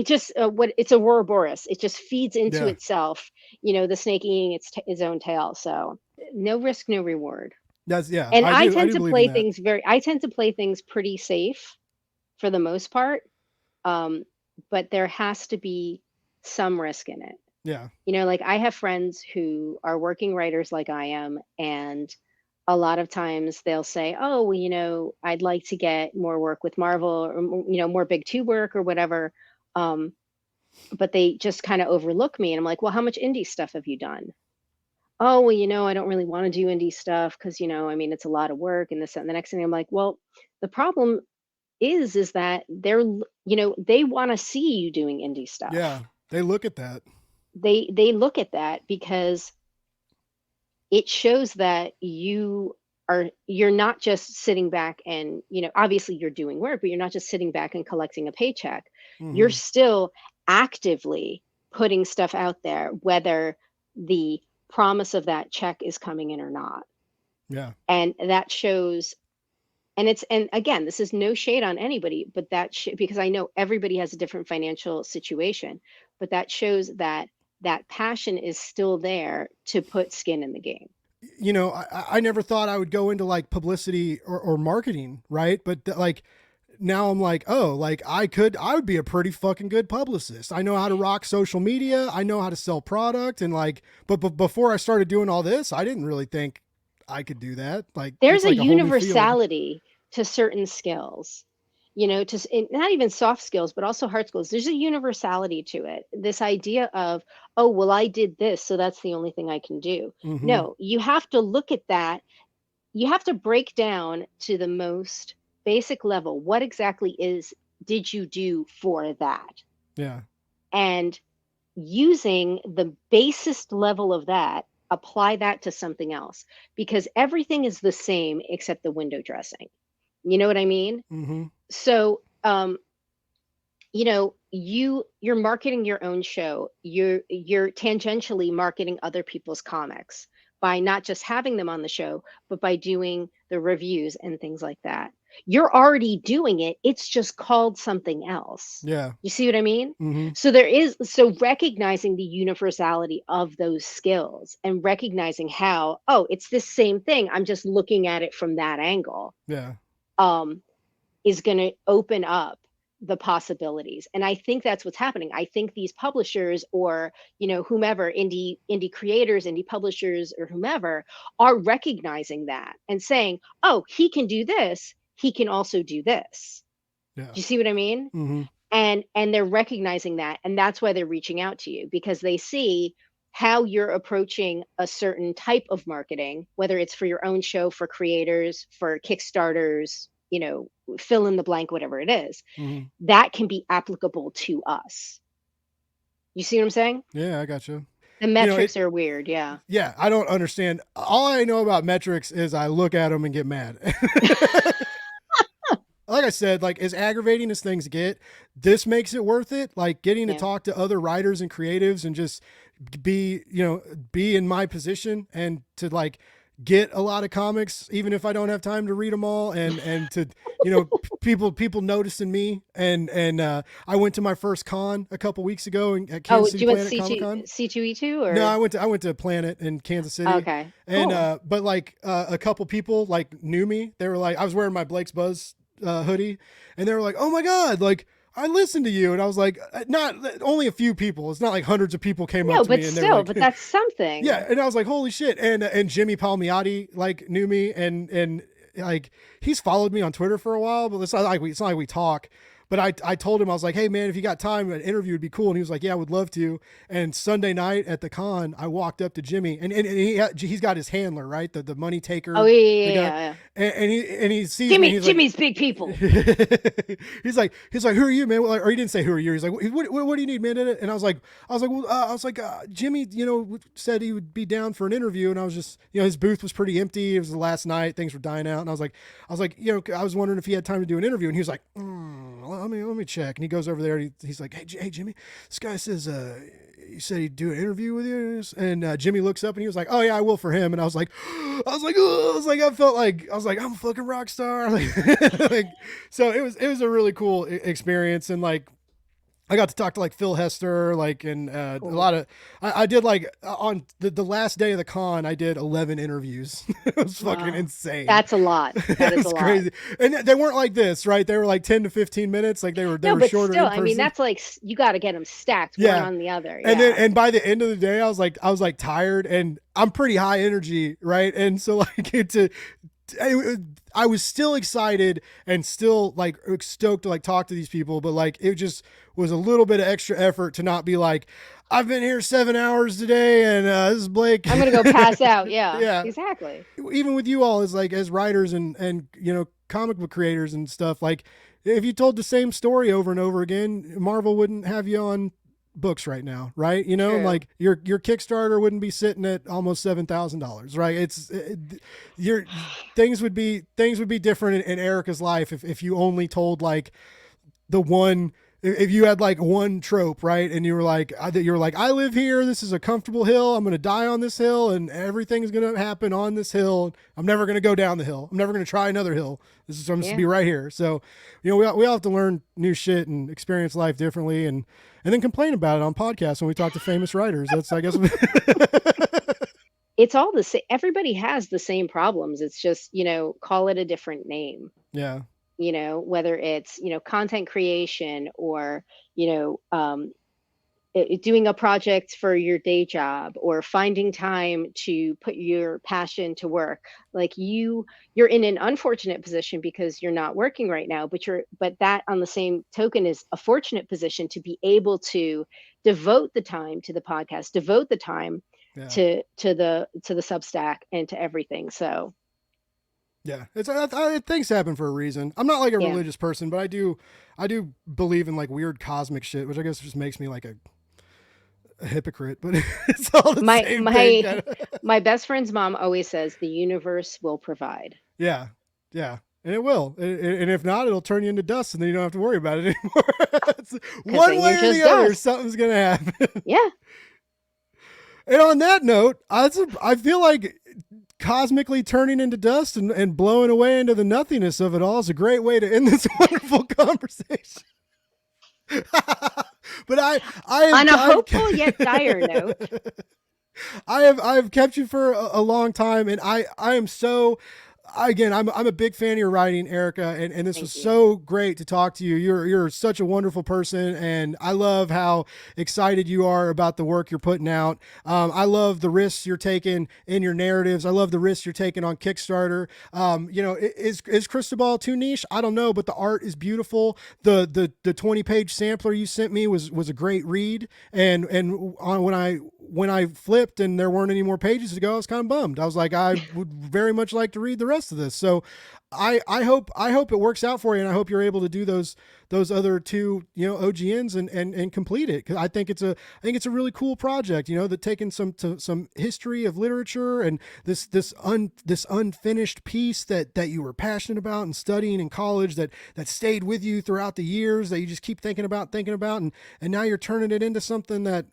just it's a Ouroboros. It just feeds into itself, the snake eating its own tail. So no risk, no reward. That's yeah. And I do tend to believe play in that. things I tend to play things pretty safe for the most part. But there has to be some risk in it. Yeah. Like I have friends who are working writers like I am, and a lot of times they'll say, oh, well, I'd like to get more work with Marvel or, more big two work or whatever. But they just kind of overlook me. And I'm like, well, how much indie stuff have you done? Oh, well, I don't really want to do indie stuff because, I mean, it's a lot of work and this and the next thing. I'm like, well, the problem is that they want to see you doing indie stuff. Yeah. They look at that. They look at that because it shows that you're not just sitting back and, obviously you're doing work, but you're not just sitting back and collecting a paycheck. Mm-hmm. You're still actively putting stuff out there, whether the promise of that check is coming in or not. Yeah. And that shows, and again, this is no shade on anybody, but because I know everybody has a different financial situation, but that shows that passion is still there to put skin in the game. I never thought I would go into like publicity or marketing, right? But like now I'm like, oh, like I would be a pretty fucking good publicist. I know how to rock social media. I know how to sell product, and like, but before I started doing all this, I didn't really think I could do that. Like there's like a universality to certain skills. not even soft skills, but also hard skills. There's a universality to it. This idea of, oh, well, I did this, so that's the only thing I can do. Mm-hmm. No, you have to look at that. You have to break down to the most basic level. What exactly did you do for that? Yeah. And using the basest level of that, apply that to something else, because everything is the same except the window dressing. You know what I mean? Mm-hmm. So, you're marketing your own show. You're tangentially marketing other people's comics by not just having them on the show, but by doing the reviews and things like that. You're already doing it. It's just called something else. Yeah. You see what I mean? Mm-hmm. So recognizing the universality of those skills and recognizing how, oh, it's the same thing. I'm just looking at it from that angle. Yeah. Is going to open up the possibilities. And I think that's what's happening. I think these publishers, or whomever, indie creators, indie publishers, or whomever, are recognizing that and saying, oh, he can do this, he can also do this. Yeah. Do you see what I mean? Mm-hmm. And they're recognizing that, and that's why they're reaching out to you, because they see how you're approaching a certain type of marketing, whether it's for your own show, for creators, for Kickstarters, fill in the blank, whatever it is, Mm-hmm. that can be applicable to us. You see what I'm saying? Yeah, I got you. The metrics are weird. Yeah. Yeah, I don't understand. All I know about metrics is I look at them and get mad. Like I said, like as aggravating as things get, this makes it worth it. Like getting to talk to other writers and creatives and just be in my position and to like get a lot of comics, even if I don't have time to read them all, and to people noticing me, and I went to my first con a couple weeks ago at Kansas City Planet Comic Con. C2E2 or no, I went to Planet in Kansas City. Okay, and cool. but like a couple people like knew me. They were like, I was wearing my Blake's Buzz hoodie, and they were like, oh my god, like I listened to you. And I was like, not only a few people. It's not like hundreds of people came up to me. And still, like, but that's something. Yeah. And I was like, holy shit. And Jimmy Palmiotti like knew me, and like he's followed me on Twitter for a while, but it's not like we talk. But I told him, I was like, hey man, if you got time, an interview would be cool. And he was like, yeah, I would love to. And Sunday night at the con, I walked up to Jimmy, and he's got his handler, right? The money taker. Oh yeah. And he sees Jimmy, me. He's Jimmy's like, big people. he's like, who are you, man? Or he didn't say who are you. He's like, what do you need, man? And I was like, Jimmy, said he would be down for an interview, and I was just, his booth was pretty empty. It was the last night, things were dying out, and I was like, I was wondering if he had time to do an interview, and he was like, let me check. And he goes over there, and he's like, hey Jimmy, this guy says he said he'd do an interview with you. And Jimmy looks up and he was like, oh yeah, I will for him. And I was like, I felt like I'm a fucking rock star. Like, so it was a really cool experience. And like, I got to talk to like Phil Hester, like, and cool. A lot of, I did like on the last day of the con, I did 11 interviews. It was fucking insane. That's a lot. That is a lot. Crazy. And they weren't like this, right? They were like 10 to 15 minutes. Like they were shorter. Still, I mean, that's like, you got to get them stacked one on the other. Yeah. And by the end of the day, I was like tired, and I'm pretty high energy. Right. And so like I was still excited and still like stoked to like talk to these people, but like it just was a little bit of extra effort to not be like, I've been here 7 hours today, and this is Blake. I'm gonna go pass out. Yeah, yeah, exactly. Even with you all as writers and comic book creators and stuff, like if you told the same story over and over again, Marvel wouldn't have you on books right now, right? True. Like your Kickstarter wouldn't be sitting at almost $7,000, right? Things would be different in Erica's life if you only told like the one, if you had like one trope, right? And you were like, I live here, this is a comfortable hill, I'm going to die on this hill, and everything's going to happen on this hill. I'm never going to go down the hill. I'm never going to try another hill. I'm just going to be right here. So, we all have to learn new shit and experience life differently, and then complain about it on podcasts when we talk to famous writers. That's, I guess. It's all the same. Everybody has the same problems. It's just, call it a different name. Yeah. Whether it's, content creation or, doing a project for your day job, or finding time to put your passion to work. Like you're in an unfortunate position because you're not working right now, but that on the same token is a fortunate position to be able to devote the time to the podcast, devote the time Yeah. to the Substack and to everything. So Yeah, things happen for a reason. I'm not like a yeah. religious person, but I do believe in like weird cosmic shit, which I guess just makes me like a hypocrite. But it's all the My same thing. my my best friend's mom always says the universe will provide. Yeah, yeah, and it will. And if not, it'll turn you into dust, and then you don't have to worry about it anymore. Because One then way you're or just the other, dust. something's gonna happen. Yeah. And on that note, I feel like cosmically turning into dust and blowing away into the nothingness of it all is a great way to end this wonderful conversation. But On a hopeful yet dire note. I've kept you for a long time, and I am so, again, I'm a big fan of your writing, Erica, and this Thank was you. so great to talk to you. You're such a wonderful person, and I love how excited you are about the work you're putting out. I love the risks you're taking in your narratives. I love the risks you're taking on Kickstarter. Is Cristobal too niche? I don't know, but the art is beautiful. The 20-page sampler you sent me was a great read, and when I flipped and there weren't any more pages to go, I was kind of bummed. I was like, I would very much like to read the rest of this. So I hope it works out for you, and I hope you're able to do those other two, OGNs and complete it. Cause I think it's a really cool project, that taking some history of literature and this unfinished piece that you were passionate about and studying in college that stayed with you throughout the years that you just keep thinking about. And now you're turning it into something that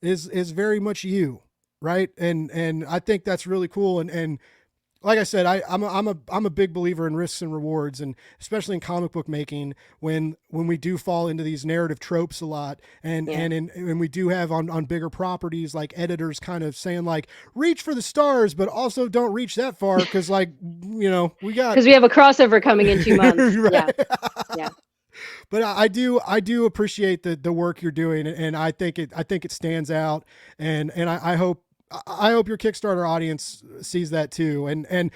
is very much you. Right. And I think that's really cool. And like I said, I'm a big believer in risks and rewards, and especially in comic book making, when we do fall into these narrative tropes a lot, and we do have on bigger properties, like editors kind of saying like, reach for the stars, but also don't reach that far because we got, because we have a crossover coming in 2 months. Right. Yeah. But I do appreciate the work you're doing, and I think it stands out, and I hope your Kickstarter audience sees that too, and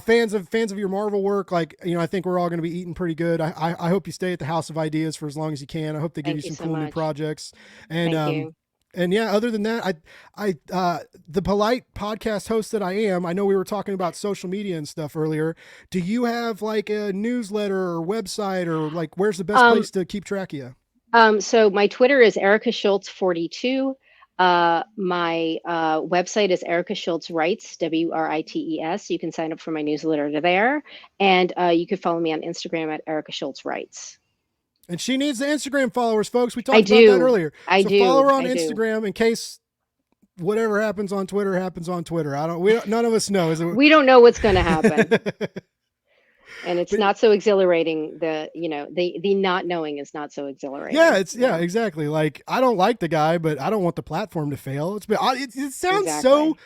fans of your Marvel work, like I think we're all going to be eating pretty good. I hope you stay at the House of Ideas for as long as you can. I hope they give you some cool new projects, and Thank you. And yeah, other than that, the polite podcast host that I am, I know we were talking about social media and stuff earlier. Do you have like a newsletter or website, or like where's the best place to keep track of you? So my Twitter is Erica Schultz 42. My website is Erica Schultz Writes, WRITES. You can sign up for my newsletter there, and you can follow me on Instagram at Erica Schultz Writes. And she needs the Instagram followers, folks. We talked about that earlier. Follow her on Instagram in case whatever happens on Twitter happens on Twitter. None of us know. We don't know what's going to happen. And it's not so exhilarating. The not knowing is not so exhilarating. Yeah, exactly. Like, I don't like the guy, but I don't want the platform to fail. It sounds so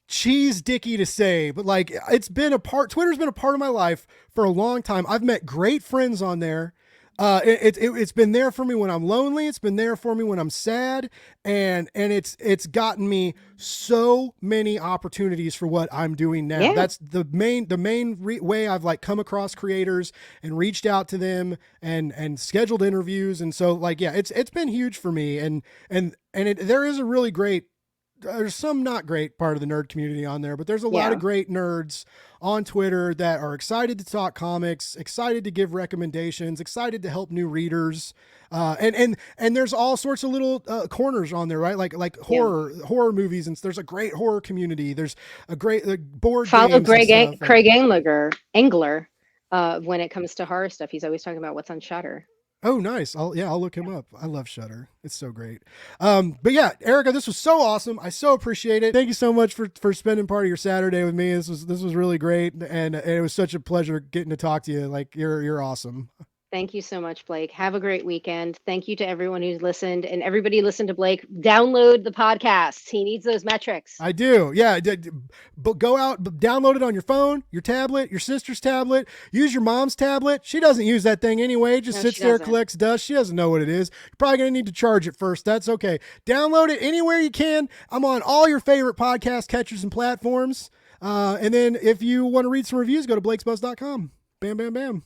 cheese dicky to say, but like Twitter's been a part of my life for a long time. I've met great friends on there. It's been there for me when I'm lonely. It's been there for me when I'm sad, and it's gotten me so many opportunities for what I'm doing now. Yeah. That's the main way I've like come across creators and reached out to them and scheduled interviews. And so like, yeah, it's been huge for me. There is a really great, there's some not great part of the nerd community on there, but there's a lot of great nerds on Twitter that are excited to talk comics, excited to give recommendations, excited to help new readers. And there's all sorts of little corners on there, right? Like horror movies. And there's a great horror community. There's a great board games. Follow Craig Engler when it comes to horror stuff. He's always talking about what's on Shudder. Oh, nice. I'll look him up. I love Shudder. It's so great. But yeah, Erica, this was so awesome. I so appreciate it. Thank you so much for spending part of your Saturday with me. This was really great. And it was such a pleasure getting to talk to you. Like you're awesome. Thank you so much, Blake. Have a great weekend. Thank you to everyone who's listened, and everybody listen to Blake. Download the podcasts. He needs those metrics. I do. Yeah. But go out, download it on your phone, your tablet, your sister's tablet. Use your mom's tablet. She doesn't use that thing anyway. It just sits there, collects dust. She doesn't know what it is. You're probably going to need to charge it first. That's okay. Download it anywhere you can. I'm on all your favorite podcast catchers and platforms. And then if you want to read some reviews, go to blakesbuzz.com. Bam, bam, bam.